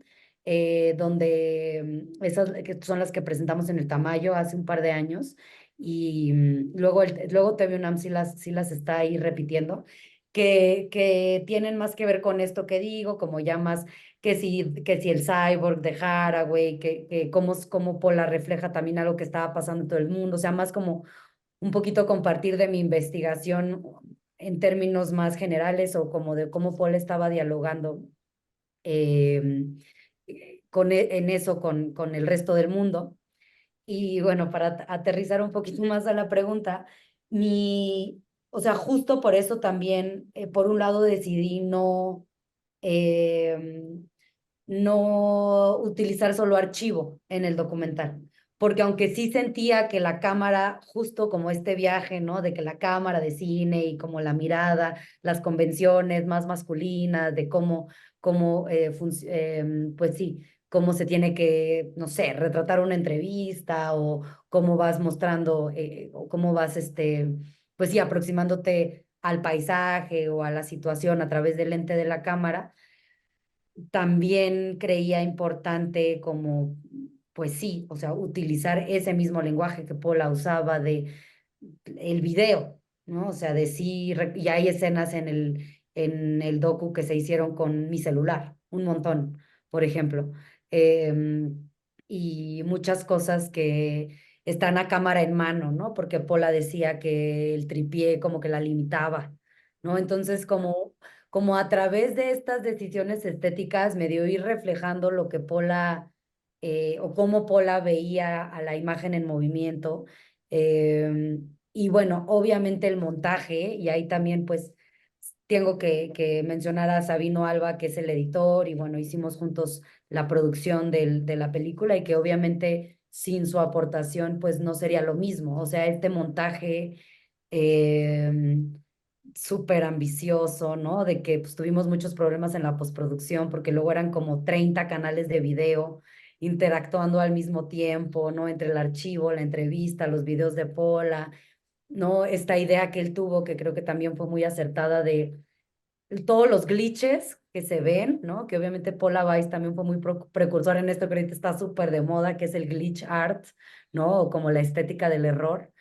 donde esas que son las que presentamos en el Tamayo hace un par de años, y luego TV UNAM sí las está ahí repitiendo, que tienen más que ver con esto que digo, como ya más que si el cyborg de Haraway, que cómo Pola refleja también algo que estaba pasando en todo el mundo, o sea, más como un poquito compartir de mi investigación en términos más generales o como de cómo Paul estaba dialogando eh, en eso con el resto del mundo. Y bueno, para aterrizar un poquito más a la pregunta, o sea, justo por eso también, por un lado decidí eh, no utilizar solo archivo en el documental, porque aunque sí sentía que la cámara, justo como este viaje, ¿no? De que la cámara de cine y como la mirada, las convenciones más masculinas, de pues sí, cómo se tiene que, no sé, retratar una entrevista o cómo vas mostrando, o cómo vas, pues sí, aproximándote al paisaje o a la situación a través del lente de la cámara también creía importante como, pues sí, o sea, utilizar ese mismo lenguaje que Paula usaba de el video, ¿no? O sea, de sí, y hay escenas en el docu que se hicieron con mi celular, un montón, por ejemplo. Y muchas cosas que están a cámara en mano, ¿no? Porque Paula decía que el tripié como que la limitaba, ¿no? Entonces, como a través de estas decisiones estéticas me dio ir reflejando lo que Pola o cómo Pola veía a la imagen en movimiento. Y bueno, obviamente el montaje, y ahí también pues tengo que mencionar a Sabino Alba, que es el editor, y bueno, hicimos juntos la producción de la película y que obviamente sin su aportación pues no sería lo mismo. O sea, este montaje... Eh, súper ambicioso, ¿no? De que pues, tuvimos muchos problemas en la postproducción porque luego eran como 30 canales de video interactuando al mismo tiempo, ¿no? Entre el archivo, la entrevista, los videos de Pola, ¿no? Esta idea que él tuvo, que creo que también fue muy acertada de todos los glitches que se ven, ¿no? Que obviamente Paula Weiss también fue muy precursor en esto que ahorita está súper de moda, que es el glitch art, ¿no? O como la estética del error.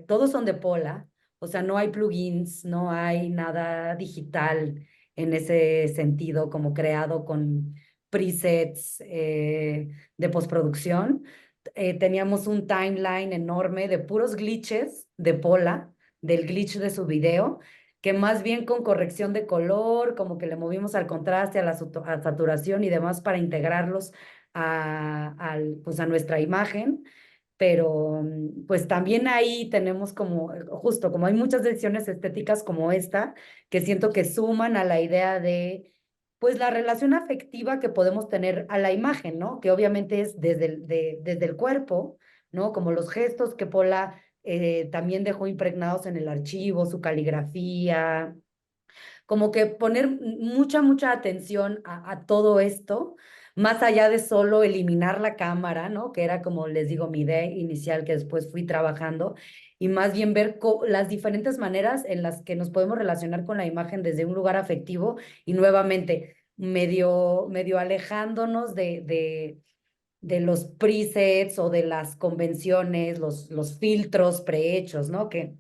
Todos son de Paula, o sea, no hay plugins, no hay nada digital en ese sentido, como creado con presets de postproducción. Teníamos un timeline enorme de puros glitches de Paula, del glitch de su video que más bien con corrección de color, como que le movimos al contraste, a saturación y demás para integrarlos pues a nuestra imagen. Pero pues también ahí tenemos como, justo como hay muchas decisiones estéticas como esta, que siento que suman a la idea de, pues la relación afectiva que podemos tener a la imagen, ¿no? Que obviamente es desde el cuerpo, ¿no? Como los gestos que Pola también dejó impregnados en el archivo, su caligrafía, como que poner mucha atención a todo esto, más allá de solo eliminar la cámara, ¿no? Que era como les digo mi idea inicial que después fui trabajando, y más bien ver las diferentes maneras en las que nos podemos relacionar con la imagen desde un lugar afectivo y nuevamente medio alejándonos de los presets o de las convenciones, los filtros prehechos, ¿no? Que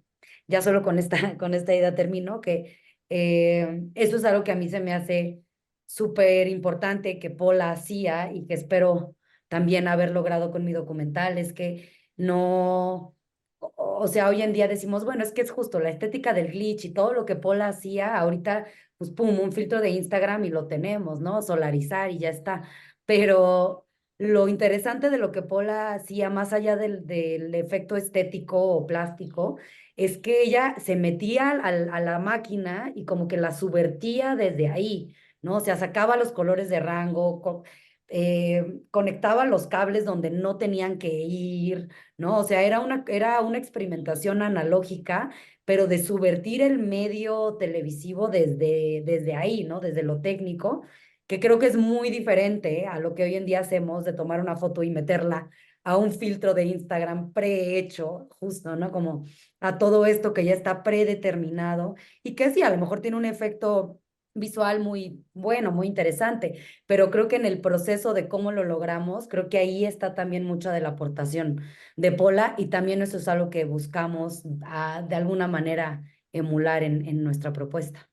ya solo con esta idea termino, que eso es algo que a mí se me hace súper importante que Paula hacía y que espero también haber logrado con mi documental, es que no, o sea, hoy en día decimos, bueno, es que es justo la estética del glitch y todo lo que Paula hacía, ahorita, pues pum, un filtro de Instagram y lo tenemos, ¿no? Solarizar y ya está. Pero lo interesante de lo que Paula hacía, más allá del efecto estético o plástico, es que ella se metía a la máquina y como que la subvertía desde ahí, ¿no? O sea, sacaba los colores de rango, conectaba los cables donde no tenían que ir, ¿no? O sea, era una experimentación analógica, pero de subvertir el medio televisivo desde ahí, ¿no? Desde lo técnico, que creo que es muy diferente a lo que hoy en día hacemos de tomar una foto y meterla a un filtro de Instagram prehecho, justo, ¿no? Como a todo esto que ya está predeterminado y que sí, a lo mejor tiene un efecto visual muy bueno, muy interesante, pero creo que en el proceso de cómo lo logramos, creo que ahí está también mucha de la aportación de Pola y también eso es algo que buscamos de alguna manera emular en nuestra propuesta.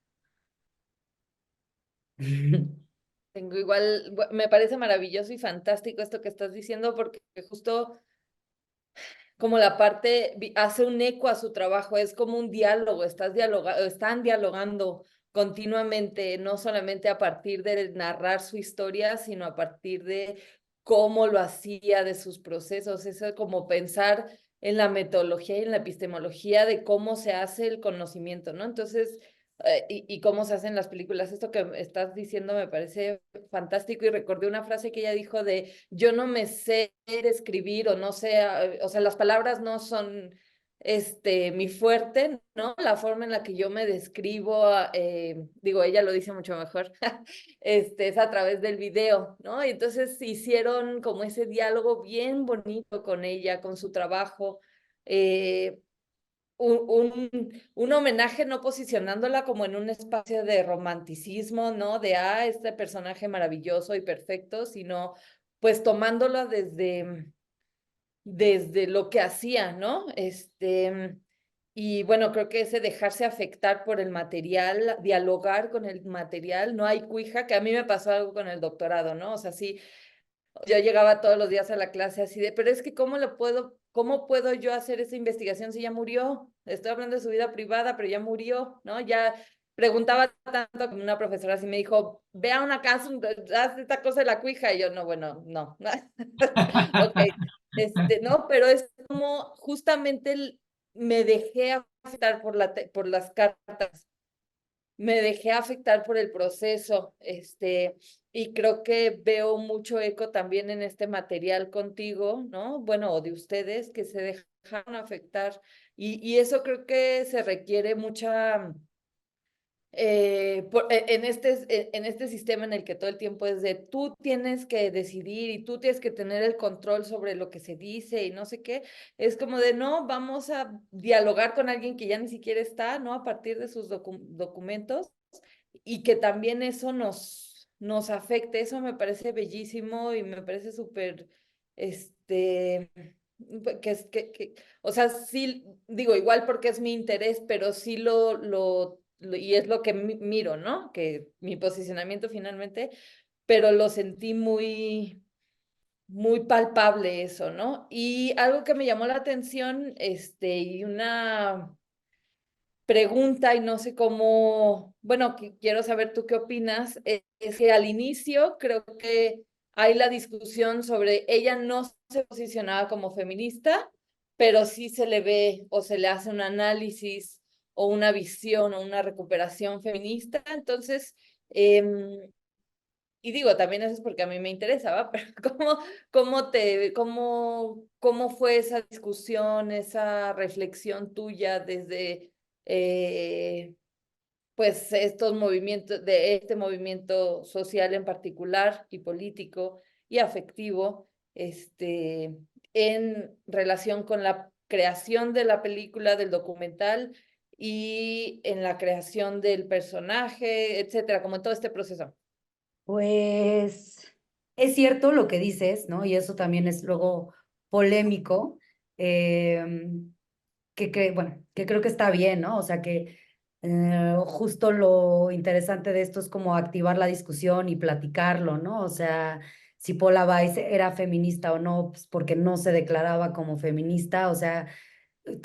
Tengo igual, me parece maravilloso y fantástico esto que estás diciendo porque justo como la parte hace un eco a su trabajo, es como un diálogo, están dialogando continuamente, no solamente a partir de narrar su historia, sino a partir de cómo lo hacía, de sus procesos, es como pensar en la metodología y en la epistemología de cómo se hace el conocimiento, ¿no? Entonces, y cómo se hacen las películas. Esto que estás diciendo me parece fantástico y recordé una frase que ella dijo de yo no me sé escribir o no sé, o sea, las palabras no son mi fuerte, ¿no? La forma en la que yo me describo, digo, ella lo dice mucho mejor, es a través del video, ¿no? Y entonces hicieron como ese diálogo bien bonito con ella, con su trabajo, eh, un homenaje no posicionándola como en un espacio de romanticismo, ¿no? De, este personaje maravilloso y perfecto, sino pues tomándola desde lo que hacía, ¿no? Y bueno, creo que ese dejarse afectar por el material, dialogar con el material, no hay cuija, que a mí me pasó algo con el doctorado, ¿no? O sea, sí, yo llegaba todos los días a la clase así de, pero es que cómo puedo yo hacer esa investigación si ya murió? Estoy hablando de su vida privada, pero ya murió, ¿no? Ya preguntaba tanto como una profesora así me dijo, vea una casa, haz esta cosa de la cuija, y yo, no, bueno, no. Ok, no, pero es como justamente me dejé afectar por las cartas, me dejé afectar por el proceso, y creo que veo mucho eco también en este material contigo, ¿no? Bueno, o de ustedes que se dejaron afectar, y eso creo que se requiere mucha, en este sistema en el que todo el tiempo es de tú tienes que decidir y tú tienes que tener el control sobre lo que se dice y no sé qué, es como de no, vamos a dialogar con alguien que ya ni siquiera está, ¿no? A partir de sus documentos y que también eso nos afecte, eso me parece bellísimo y me parece súper, o sea, sí, digo, igual porque es mi interés, pero sí y es lo que miro, ¿no? Que mi posicionamiento finalmente, pero lo sentí muy, muy palpable eso, ¿no? Y algo que me llamó la atención, y una pregunta, y no sé cómo, bueno, quiero saber tú qué opinas, es que al inicio creo que hay la discusión sobre ella no se posicionaba como feminista, pero sí se le ve o se le hace un análisis o una visión o una recuperación feminista. Entonces, y digo, también eso es porque a mí me interesaba, pero cómo fue esa discusión, esa reflexión tuya desde pues estos movimientos, de este movimiento social en particular y político y afectivo, en relación con la creación de la película, del documental y en la creación del personaje, etcétera, como en todo este proceso? Pues es cierto lo que dices, ¿no? Y eso también es luego polémico, bueno, que creo que está bien, ¿no? O sea que justo lo interesante de esto es como activar la discusión y platicarlo, ¿no? O sea, si Paula Weiss era feminista o no, pues porque no se declaraba como feminista, o sea,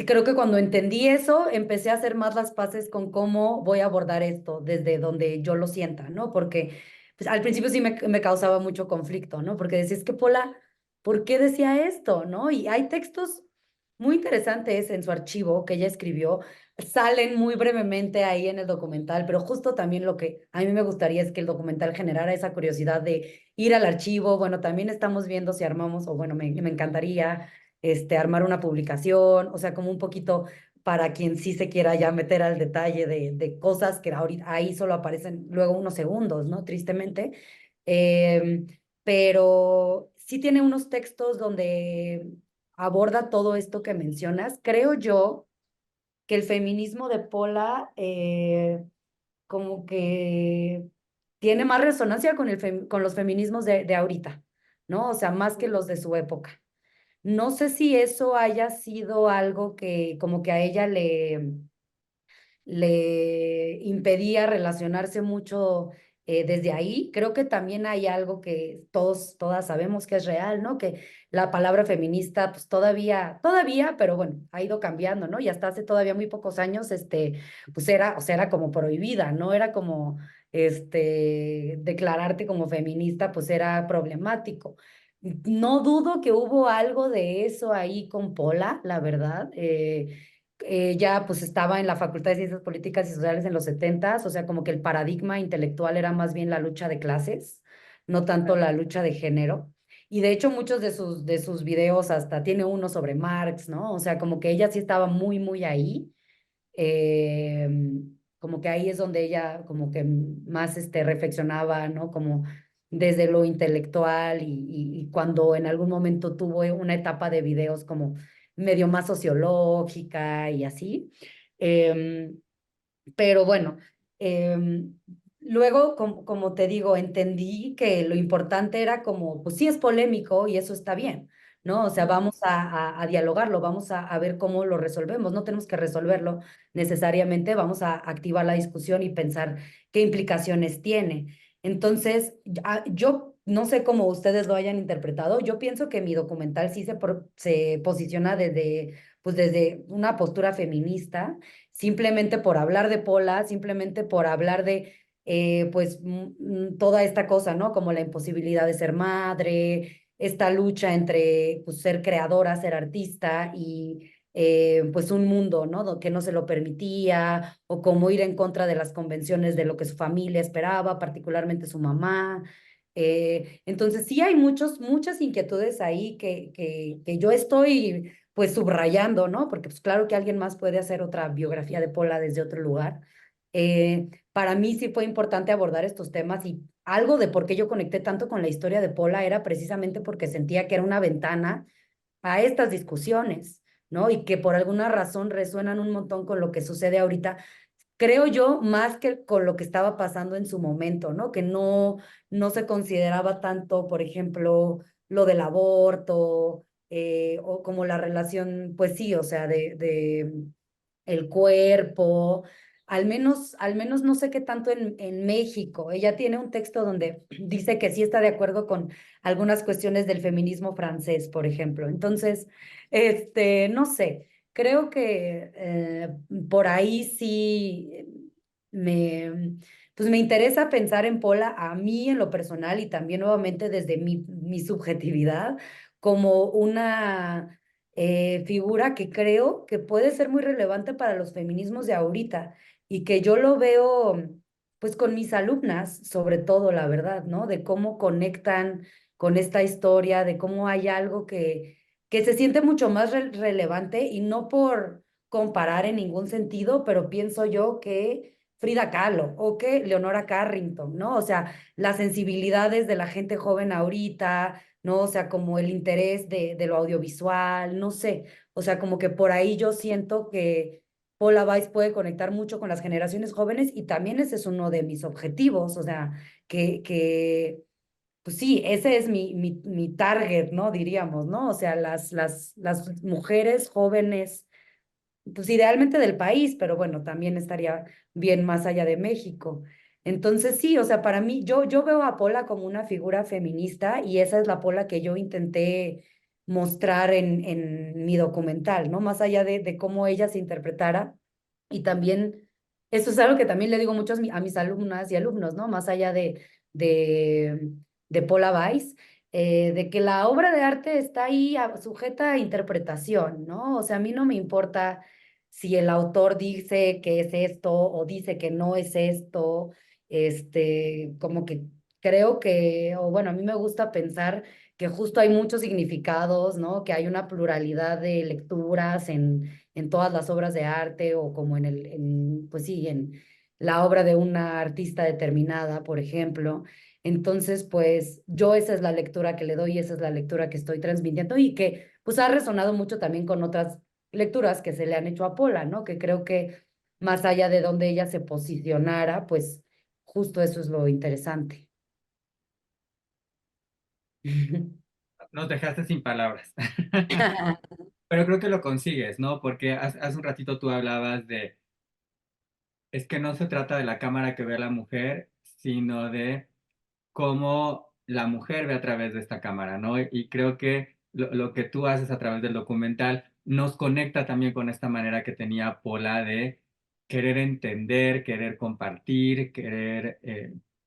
creo que cuando entendí eso, empecé a hacer más las paces con cómo voy a abordar esto desde donde yo lo sienta, ¿no? Porque pues, al principio sí me causaba mucho conflicto, ¿no? Porque decía, es que Pola, ¿por qué decía esto, no? Y hay textos muy interesantes en su archivo que ella escribió, salen muy brevemente ahí en el documental, pero justo también lo que a mí me gustaría es que el documental generara esa curiosidad de ir al archivo, bueno, también estamos viendo si armamos, o bueno, me encantaría armar una publicación, o sea, como un poquito para quien sí se quiera ya meter al detalle de cosas que ahorita ahí solo aparecen luego unos segundos, ¿no? Tristemente. Em, pero sí tiene unos textos donde aborda todo esto que mencionas. Creo yo que el feminismo de Pola como que tiene más resonancia con, con los feminismos de ahorita, ¿no? O sea, más que los de su época. No sé si eso haya sido algo que como que a ella le impedía relacionarse mucho desde ahí. Creo que también hay algo que todas sabemos que es real, ¿no? Que la palabra feminista, pues todavía, pero bueno, ha ido cambiando, ¿no? Y hasta hace todavía muy pocos años, pues era, o sea, era como prohibida, ¿no? Era como, declararte como feminista, pues era problemático. No dudo que hubo algo de eso ahí con Pola, la verdad. Ya pues estaba en la Facultad de Ciencias Políticas y Sociales en los setentas, o sea, como que el paradigma intelectual era más bien la lucha de clases, no tanto la lucha de género. Y de hecho muchos de sus videos, hasta tiene uno sobre Marx, ¿no? O sea, como que ella sí estaba muy ahí. eh, Como que ahí es donde ella como que más reflexionaba, ¿no? Como desde lo intelectual y cuando en algún momento tuvo una etapa de videos como medio más sociológica y así. Em, pero bueno, em, luego, como te digo, entendí que lo importante era como, pues sí es polémico y eso está bien, ¿no? O sea, vamos a dialogarlo, vamos a ver cómo lo resolvemos, no tenemos que resolverlo necesariamente, vamos a activar la discusión y pensar qué implicaciones tiene. Entonces, yo no sé cómo ustedes lo hayan interpretado, yo pienso que mi documental sí se posiciona pues desde una postura feminista simplemente por hablar de Pola, simplemente por hablar de, pues, toda esta cosa, ¿no? Como la imposibilidad de ser madre, esta lucha entre, pues, ser creadora, ser artista y, pues, un mundo, ¿no? Que no se lo permitía, o como ir en contra de las convenciones de lo que su familia esperaba, particularmente su mamá. Entonces, sí hay muchas inquietudes ahí que yo estoy pues subrayando, ¿no? Porque pues claro que alguien más puede hacer otra biografía de Pola desde otro lugar. Para mí sí fue importante abordar estos temas y algo de por qué yo conecté tanto con la historia de Pola era precisamente porque sentía que era una ventana a estas discusiones, ¿no? Y que por alguna razón resuenan un montón con lo que sucede ahorita, creo yo, más que con lo que estaba pasando en su momento, ¿no? Que no se consideraba tanto, por ejemplo, lo del aborto, o como la relación, pues sí, o sea, de el cuerpo, al menos no sé qué tanto en México. Ella tiene un texto donde dice que sí está de acuerdo con algunas cuestiones del feminismo francés, por ejemplo. Entonces, no sé, creo que por ahí sí me, pues me interesa pensar en Pola a mí en lo personal y también nuevamente desde mi subjetividad como una figura que creo que puede ser muy relevante para los feminismos de ahorita y que yo lo veo pues con mis alumnas, sobre todo, la verdad, ¿no? De cómo conectan con esta historia, de cómo hay algo que se siente mucho más relevante y no por comparar en ningún sentido, pero pienso yo que Frida Kahlo o que Leonora Carrington, ¿no? O sea, las sensibilidades de la gente joven ahorita, ¿no? O sea, como el interés de lo audiovisual, no sé, o sea, como que por ahí yo siento que Paula Weiss puede conectar mucho con las generaciones jóvenes y también ese es uno de mis objetivos, o sea, pues sí, ese es mi target, ¿no? Diríamos, ¿no? O sea, las mujeres jóvenes, pues idealmente del país, pero bueno, también estaría bien más allá de México. Entonces sí, o sea, para mí, yo veo a Pola como una figura feminista y esa es la Pola que yo intenté mostrar en mi documental, ¿no? Más allá de cómo ella se interpretara y también, eso es algo que también le digo mucho a mis alumnas y alumnos, ¿no? Más allá de, de Paula Weiss, de que la obra de arte está ahí sujeta a interpretación, ¿no? O sea, a mí no me importa si el autor dice que es esto o dice que no es esto, como que creo que, o bueno, a mí me gusta pensar que justo hay muchos significados, ¿no? Que hay una pluralidad de lecturas en todas las obras de arte o como pues sí, en la obra de una artista determinada, por ejemplo. Entonces, pues yo esa es la lectura que le doy, esa es la lectura que estoy transmitiendo y que pues ha resonado mucho también con otras lecturas que se le han hecho a Pola, ¿no? Que creo que más allá de donde ella se posicionara, pues justo eso es lo interesante. Nos dejaste sin palabras. Pero creo que lo consigues, ¿no? Porque hace un ratito tú hablabas de, es que no se trata de la cámara que ve la mujer, sino de cómo la mujer ve a través de esta cámara, ¿no? Y creo que lo que tú haces a través del documental nos conecta también con esta manera que tenía Pola de querer entender, querer compartir, querer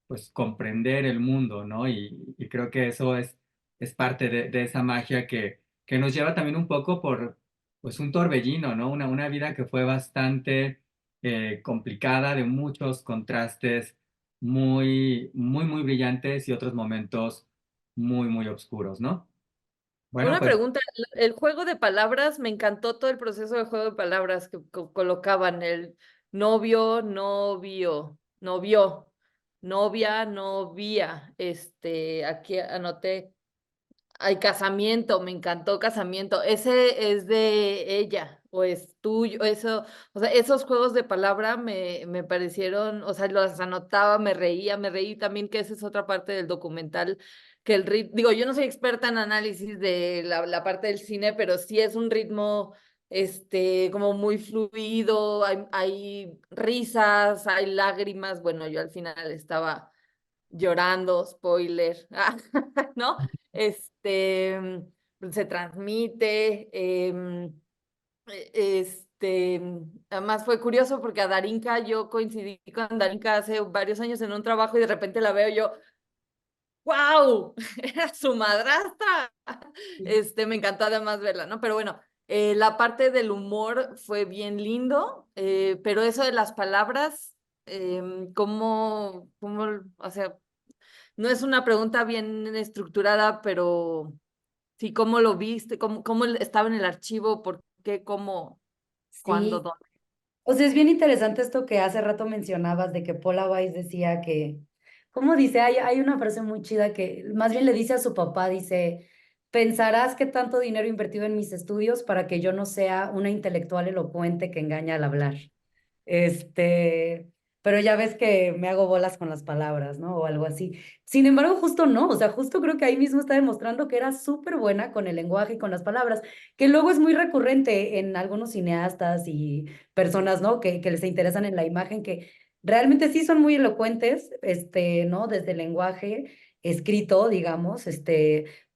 pues comprender el mundo, ¿no? Y creo que eso es parte de esa magia que nos lleva también un poco por pues un torbellino, ¿no? Una vida que fue bastante complicada, de muchos contrastes muy brillantes y otros momentos muy oscuros, ¿no? Bueno, Una pues pregunta, el juego de palabras, me encantó todo el proceso de juego de palabras que colocaban, el novio, novio, novio, novia, novia, aquí anoté, hay casamiento, me encantó casamiento, ese es de ella o es tuyo, eso, o sea, esos juegos de palabra me parecieron, o sea, los anotaba, me reí también, que esa es otra parte del documental que el ritmo, digo, yo no soy experta en análisis de la parte del cine, pero sí es un ritmo, como muy fluido, hay risas, hay lágrimas, bueno, yo al final estaba llorando, spoiler, ¿no? Se transmite, además fue curioso porque a Darinka, yo coincidí con Darinka hace varios años en un trabajo y de repente la veo yo, ¡wow! Era su madrastra. Me encantó además verla, ¿no? Pero bueno, la parte del humor fue bien lindo, pero eso de las palabras, o sea, no es una pregunta bien estructurada, pero sí, ¿cómo lo viste? ¿Cómo estaba en el archivo? ¿Por qué? ¿Cómo? ¿Cuándo? Sí, ¿Dónde? o sea, es bien interesante esto que hace rato mencionabas de que Paula Weiss decía que, ¿cómo dice? Hay una frase muy chida que más bien le dice a su papá, dice, pensarás que tanto dinero he invertido en mis estudios para que yo no sea una intelectual elocuente que engaña al hablar. Este, pero ya ves que me hago bolas con las palabras, ¿no? O algo así. Sin embargo, justo no, o sea, justo creo que ahí mismo está demostrando que era súper buena con el lenguaje y con las palabras, que luego es muy recurrente en algunos cineastas y personas, ¿no? Que les interesan en la imagen, que realmente sí son muy elocuentes, ¿no? Desde el lenguaje escrito, digamos,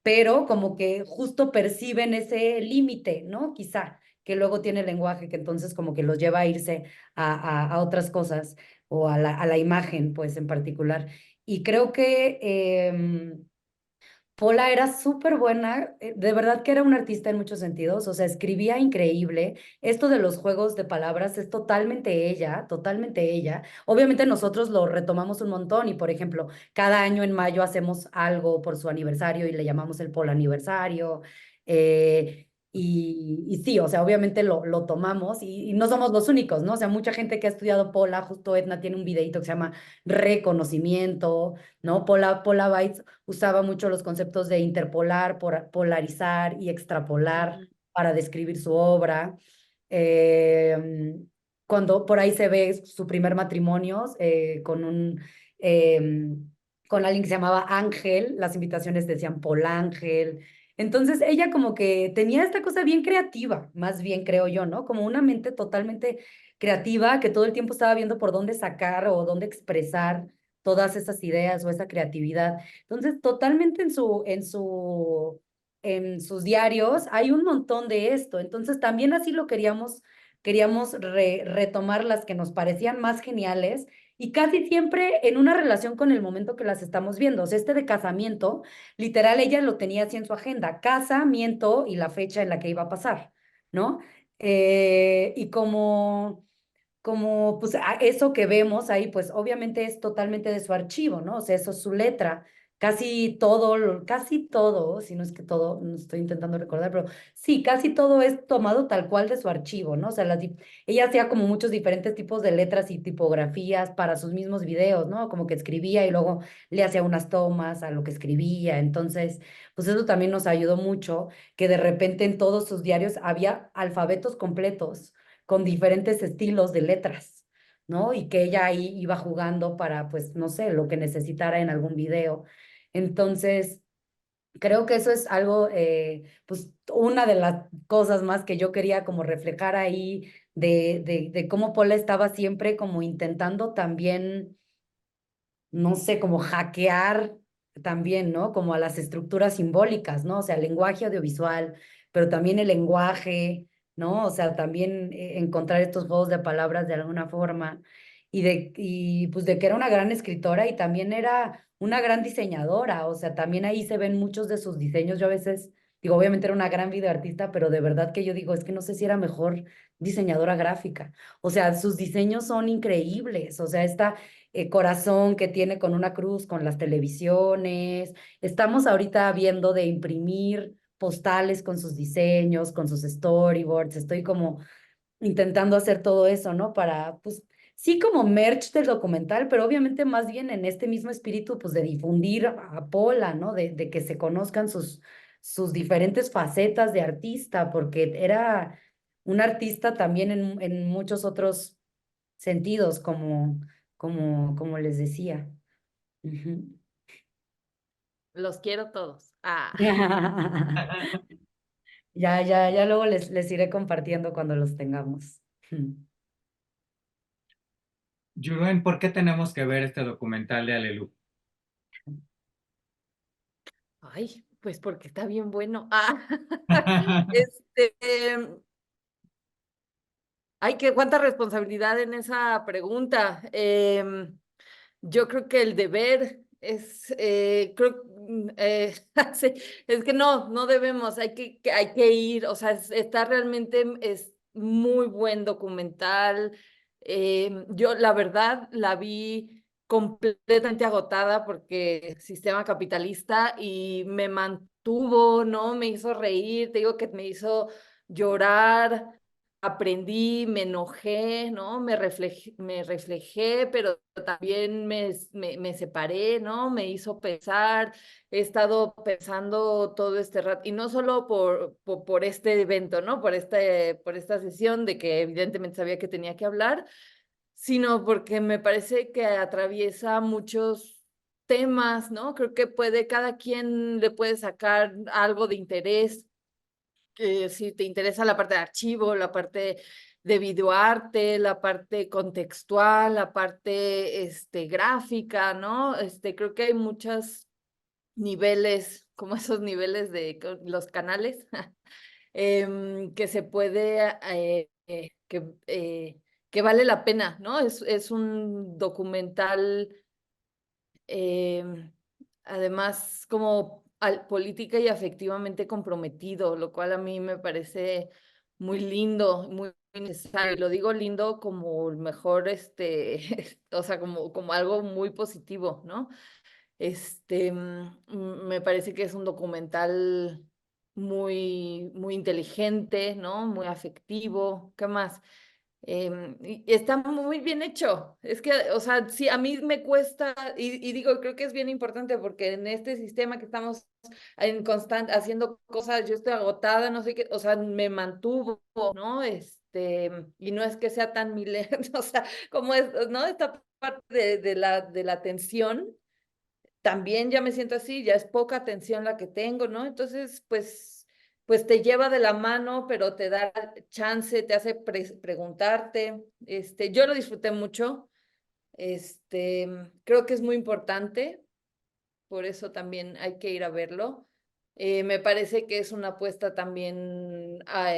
pero como que justo perciben ese límite, ¿no? Quizá que luego tiene el lenguaje que entonces como que los lleva a irse a otras cosas o a la imagen, pues en particular. Y creo que Pola era súper buena, de verdad que era una artista en muchos sentidos, o sea, escribía increíble. Esto de los juegos de palabras es totalmente ella, totalmente ella. Obviamente nosotros lo retomamos un montón y, por ejemplo, cada año en mayo hacemos algo por su aniversario y le llamamos el Pola aniversario. Y sí, o sea, obviamente lo tomamos y no somos los únicos, ¿no? O sea, mucha gente que ha estudiado Pola, justo Edna tiene un videito que se llama Reconocimiento, ¿no? Paula Weitz usaba mucho los conceptos de interpolar, polarizar y extrapolar Ujú. para describir su obra. Eh, cuando por ahí se ve su primer matrimonio con alguien que se llamaba Ángel, las invitaciones decían Paul Ángel. Entonces ella como que tenía esta cosa bien creativa, más bien creo yo, ¿no? Como una mente totalmente creativa que todo el tiempo estaba viendo por dónde sacar o dónde expresar todas esas ideas o esa creatividad. Entonces, totalmente en sus diarios hay un montón de esto. Entonces, también así lo queríamos retomar las que nos parecían más geniales y casi siempre en una relación con el momento que las estamos viendo. O sea, este de casamiento, literal, ella lo tenía así en su agenda, casamiento y la fecha en la que iba a pasar, ¿no? Y como pues eso que vemos ahí, pues obviamente es totalmente de su archivo, ¿no? O sea, eso es su letra. Casi todo, si no es que todo, no estoy intentando recordar, pero sí, casi todo es tomado tal cual de su archivo, ¿no? O sea, ella hacía como muchos diferentes tipos de letras y tipografías para sus mismos videos, ¿no? Como que escribía y luego le hacía unas tomas a lo que escribía. Entonces, pues eso también nos ayudó mucho, que de repente en todos sus diarios había alfabetos completos con diferentes estilos de letras, ¿no? Y que ella ahí iba jugando para, pues, no sé, lo que necesitara en algún video. Entonces, creo que eso es algo, pues, una de las cosas más que yo quería como reflejar ahí de cómo Paula estaba siempre como intentando también no sé, como hackear también, ¿no? Como a las estructuras simbólicas, ¿no? O sea, el lenguaje audiovisual, pero también el lenguaje, ¿no? O sea, también encontrar estos juegos de palabras de alguna forma y pues de que era una gran escritora y también era una gran diseñadora, o sea, también ahí se ven muchos de sus diseños. Yo a veces digo, obviamente era una gran videoartista, pero de verdad que yo digo, es que no sé si era mejor diseñadora gráfica. O sea, sus diseños son increíbles, o sea, esta corazón que tiene con una cruz, con las televisiones. Estamos ahorita viendo de imprimir postales con sus diseños, con sus storyboards. Estoy como intentando hacer todo eso, ¿no? Para, pues, sí como merch del documental, pero obviamente más bien en este mismo espíritu, pues, de difundir a Pola, ¿no? De que se conozcan sus diferentes facetas de artista, porque era un artista también en muchos otros sentidos, como les decía. Ujú. Los quiero todos. Ah, Ya luego les iré compartiendo cuando los tengamos. Yuruen, ¿por qué tenemos que ver este documental de Alelu? ay, pues porque está bien bueno. Ah, este, ay, qué cuánta responsabilidad en esa pregunta. Yo creo que el deber es, sí, es que no debemos, hay que ir, o sea, está realmente, es muy buen documental. Yo la verdad la vi completamente agotada porque sistema capitalista y me mantuvo, ¿no? Me hizo reír, te digo que me hizo llorar, aprendí, me enojé, ¿no? Me reflejé, pero también me separé, ¿no? Me hizo pensar, he estado pensando todo este rato, y no solo por este evento, ¿no? Por esta sesión de que evidentemente sabía que tenía que hablar, sino porque me parece que atraviesa muchos temas, ¿no? Creo que cada quien le puede sacar algo de interés si te interesa la parte de archivo, la parte de videoarte, la parte contextual, la parte gráfica, ¿no? Creo que hay muchos niveles, como esos niveles de los canales, que se puede, que vale la pena, ¿no? Es un documental eh, además como política y afectivamente comprometido, lo cual a mí me parece muy lindo, muy necesario. Y lo digo lindo como el mejor, o sea, como algo muy positivo, ¿no? Me parece que es un documental muy inteligente, ¿no? Muy afectivo. ¿Qué más? Y está muy bien hecho. Es que, o sea, sí, a mí me cuesta, y digo, creo que es bien importante porque en este sistema que estamos en constante haciendo cosas, yo estoy agotada, no sé qué, o sea, me mantuvo, ¿no? y no es que sea tan milenio, o sea, como es, ¿no? Esta parte de la atención, también ya me siento así, ya es poca atención la que tengo, ¿no? Entonces, pues te lleva de la mano, pero te da chance, te hace preguntarte. Yo lo disfruté mucho. Creo que es muy importante, por eso también hay que ir a verlo. Me parece que es una apuesta también a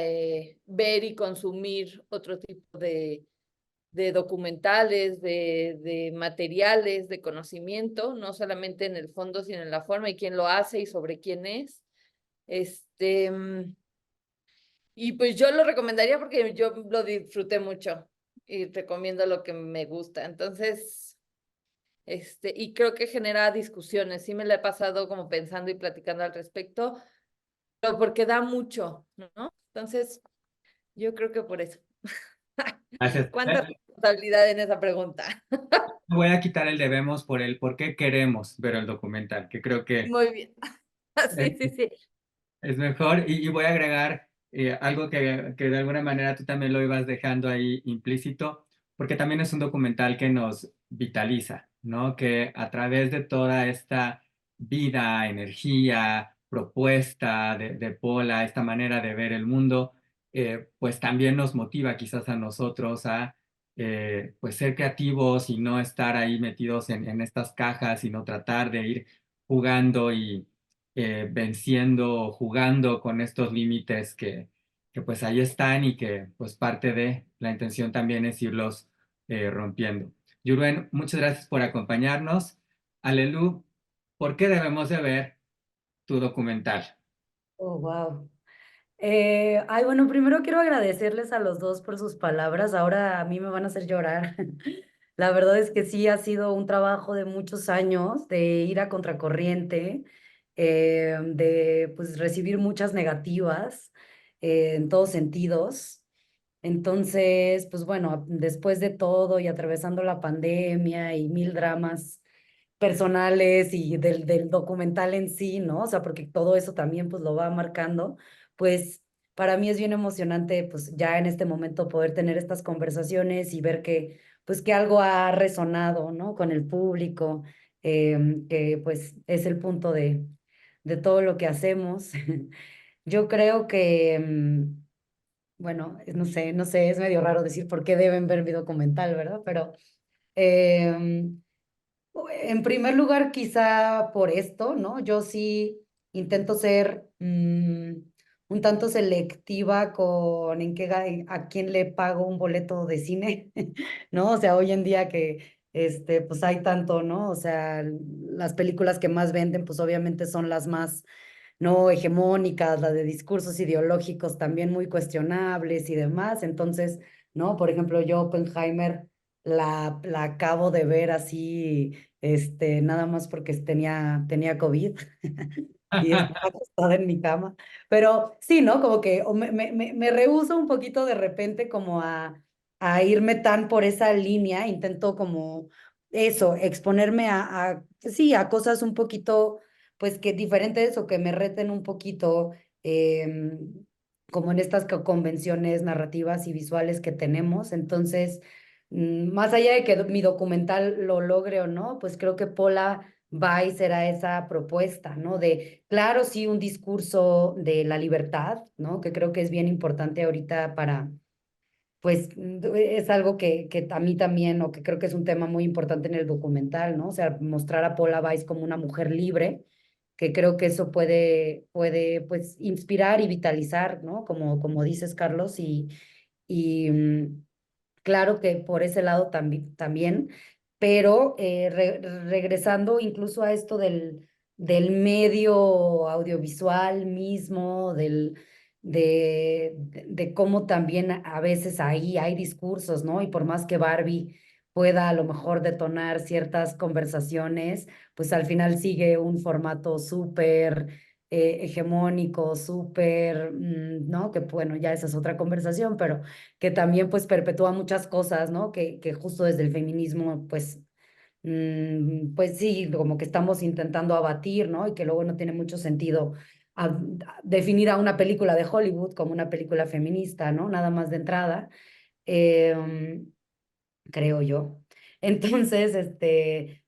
ver y consumir otro tipo de documentales, de materiales, de conocimiento, no solamente en el fondo, sino en la forma y quién lo hace y sobre quién es. Este, mm, y pues yo lo recomendaría porque yo lo disfruté mucho y recomiendo lo que me gusta. Entonces, y creo que genera discusiones. Sí me la he pasado como pensando y platicando al respecto, pero porque da mucho, ¿no? Entonces, yo creo que por eso. Gracias. ¿Cuánta responsabilidad en esa pregunta? Voy a quitar el debemos por el por qué queremos ver el documental, que creo que Muy bien. Sí, sí, sí. es mejor. Y voy a agregar algo que de alguna manera tú también lo ibas dejando ahí implícito, porque también es un documental que nos vitaliza, ¿no? Que a través de toda esta vida, energía, propuesta de Paula, esta manera de ver el mundo, pues también nos motiva quizás a nosotros a pues ser creativos y no estar ahí metidos en estas cajas, sino tratar de ir jugando y venciendo, jugando con estos límites que pues ahí están y que pues parte de la intención también es irlos rompiendo. Yuruen, muchas gracias por acompañarnos. Alelu, ¿por qué debemos de ver tu documental? Oh, wow. Ay, bueno, primero quiero agradecerles a los dos por sus palabras. Ahora a mí me van a hacer llorar. La verdad es que sí ha sido un trabajo de muchos años de ir a contracorriente, de pues recibir muchas negativas en todos sentidos. Entonces, pues bueno, después de todo y atravesando la pandemia y mil dramas personales y del documental en sí, ¿no? O sea, porque todo eso también pues lo va marcando, pues para mí es bien emocionante pues ya en este momento poder tener estas conversaciones y ver que pues que algo ha resonado, ¿no? Con el público, que pues es el punto de todo lo que hacemos. Yo creo que, bueno, no sé, es medio raro decir por qué deben ver mi documental, ¿verdad? Pero em, en primer lugar, quizá por esto, ¿no? Yo sí intento ser un tanto selectiva con a quién le pago un boleto de cine, ¿no? O sea, hoy en día que pues hay tanto, ¿no? O sea, las películas que más venden, pues obviamente son las más no hegemónicas, las de discursos ideológicos también muy cuestionables y demás. Entonces, ¿no? Por ejemplo, yo Oppenheimer la acabo de ver así, nada más porque tenía COVID y estaba acostada en mi cama. Pero sí, ¿no? Como que me rehúso un poquito de repente como a irme tan por esa línea. Intento como eso, exponerme sí, a cosas un poquito pues que diferentes o que me reten un poquito, como en estas convenciones narrativas y visuales que tenemos. Entonces, más allá de que mi documental lo logre o no, pues creo que Pola va y será esa propuesta, ¿no? De, claro, sí, un discurso de la libertad, ¿no? Que creo que es bien importante ahorita para pues es algo que a mí también, o que creo que es un tema muy importante en el documental, ¿no? O sea, mostrar a Paula Weiss como una mujer libre, que creo que eso puede pues, inspirar y vitalizar, ¿no? Como dices, Carlos, y claro que por ese lado también, pero regresando incluso a esto del medio audiovisual mismo, de cómo también a veces ahí hay discursos, ¿no? Y por más que Barbie pueda a lo mejor detonar ciertas conversaciones, pues al final sigue un formato súper hegemónico, súper, ¿no? Que bueno, ya esa es otra conversación, pero que también pues perpetúa muchas cosas, ¿no? Que justo desde el feminismo pues, pues sí, como que estamos intentando abatir, ¿no? Y que luego no tiene mucho sentido definir a una película de Hollywood como una película feminista, ¿no? Nada más de entrada, em, creo yo. Entonces,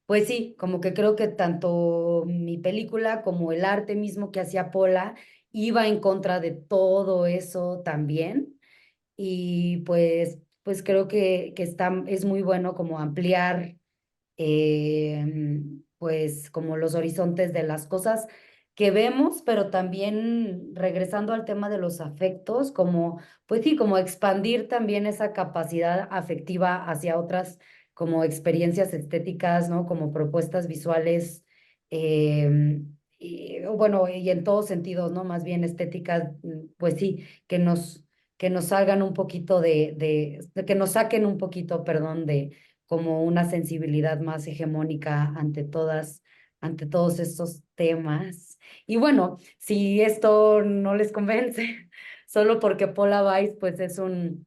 pues sí, como que creo que tanto mi película como el arte mismo que hacía Pola iba en contra de todo eso también. Y pues creo que es muy bueno como ampliar pues como los horizontes de las cosas que vemos, pero también regresando al tema de los afectos, como, pues sí, como expandir también esa capacidad afectiva hacia otras como experiencias estéticas, ¿no? Como propuestas visuales, y, bueno, y en todos sentidos, ¿no? Más bien estéticas, pues sí, que nos salgan un poquito que nos saquen un poquito, perdón, de como una sensibilidad más hegemónica ante todos estos temas. Y bueno, si esto no les convence, solo porque Paula Weiss pues es un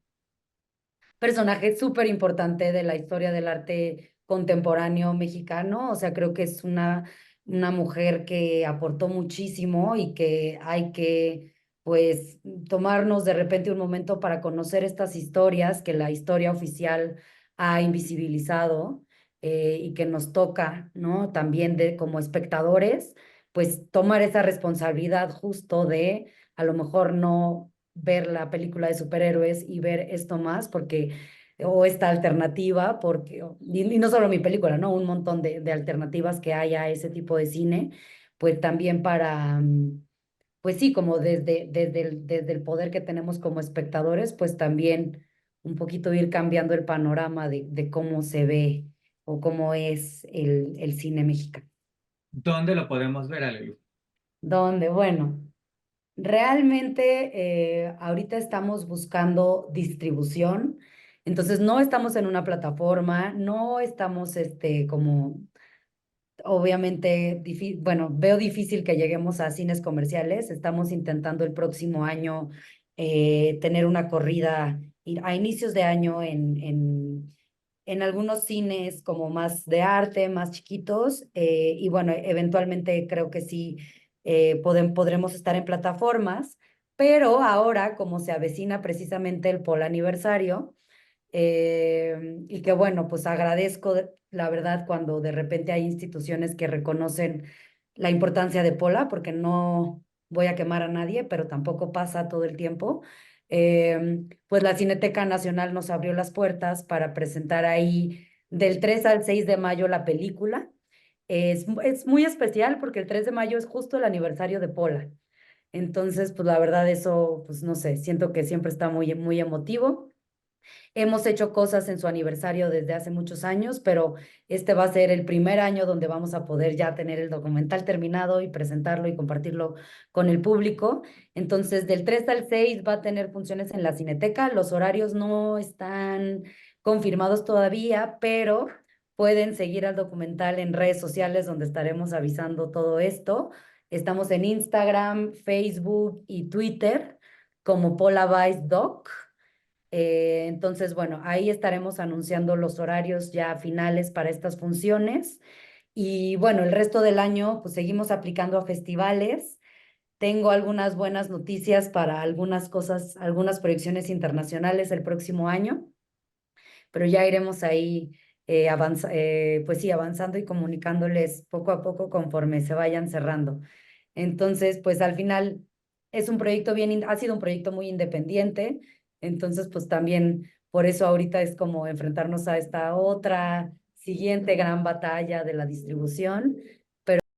personaje súper importante de la historia del arte contemporáneo mexicano, o sea, creo que es una mujer que aportó muchísimo y que hay que, pues, tomarnos de repente un momento para conocer estas historias que la historia oficial ha invisibilizado, y que nos toca, ¿no? También como espectadores, pues tomar esa responsabilidad justo de a lo mejor no ver la película de superhéroes y ver esto más, porque, o esta alternativa, porque, y no solo mi película, ¿no? Un montón de alternativas que hay a ese tipo de cine, pues también para, pues sí, como desde el poder que tenemos como espectadores, pues también un poquito ir cambiando el panorama de cómo se ve o cómo es el cine mexicano. ¿Dónde lo podemos ver, Alelu? Donde, bueno. Realmente ahorita estamos buscando distribución, entonces no estamos en una plataforma, no estamos como, obviamente, bueno, veo difícil que lleguemos a cines comerciales, estamos intentando el próximo año tener una corrida a inicios de año en algunos cines como más de arte, más chiquitos, y bueno, eventualmente creo que sí podremos estar en plataformas, pero ahora como se avecina precisamente el Pol aniversario, y que bueno, pues agradezco la verdad cuando de repente hay instituciones que reconocen la importancia de Pola, porque no voy a quemar a nadie, pero tampoco pasa todo el tiempo. Pues la Cineteca Nacional nos abrió las puertas para presentar ahí del 3 al 6 de mayo la película. Es muy especial porque el 3 de mayo es justo el aniversario de Pola. Entonces, pues la verdad eso, pues no sé, siento que siempre está muy, muy emotivo. Hemos hecho cosas en su aniversario desde hace muchos años, pero este va a ser el primer año donde vamos a poder ya tener el documental terminado y presentarlo y compartirlo con el público. Entonces, del 3 al 6 va a tener funciones en la Cineteca. Los horarios no están confirmados todavía, pero pueden seguir al documental en redes sociales donde estaremos avisando todo esto. Estamos en Instagram, Facebook y Twitter como Paula Weiss Doc. Entonces, bueno, ahí estaremos anunciando los horarios ya finales para estas funciones. Y bueno, el resto del año, pues seguimos aplicando a festivales. Tengo algunas buenas noticias para algunas cosas, algunas proyecciones internacionales el próximo año, pero ya iremos ahí pues sí, avanzando y comunicándoles poco a poco conforme se vayan cerrando. Entonces, pues al final es un proyecto ha sido un proyecto muy independiente, entonces pues también por eso ahorita es como enfrentarnos a esta otra siguiente gran batalla de la distribución,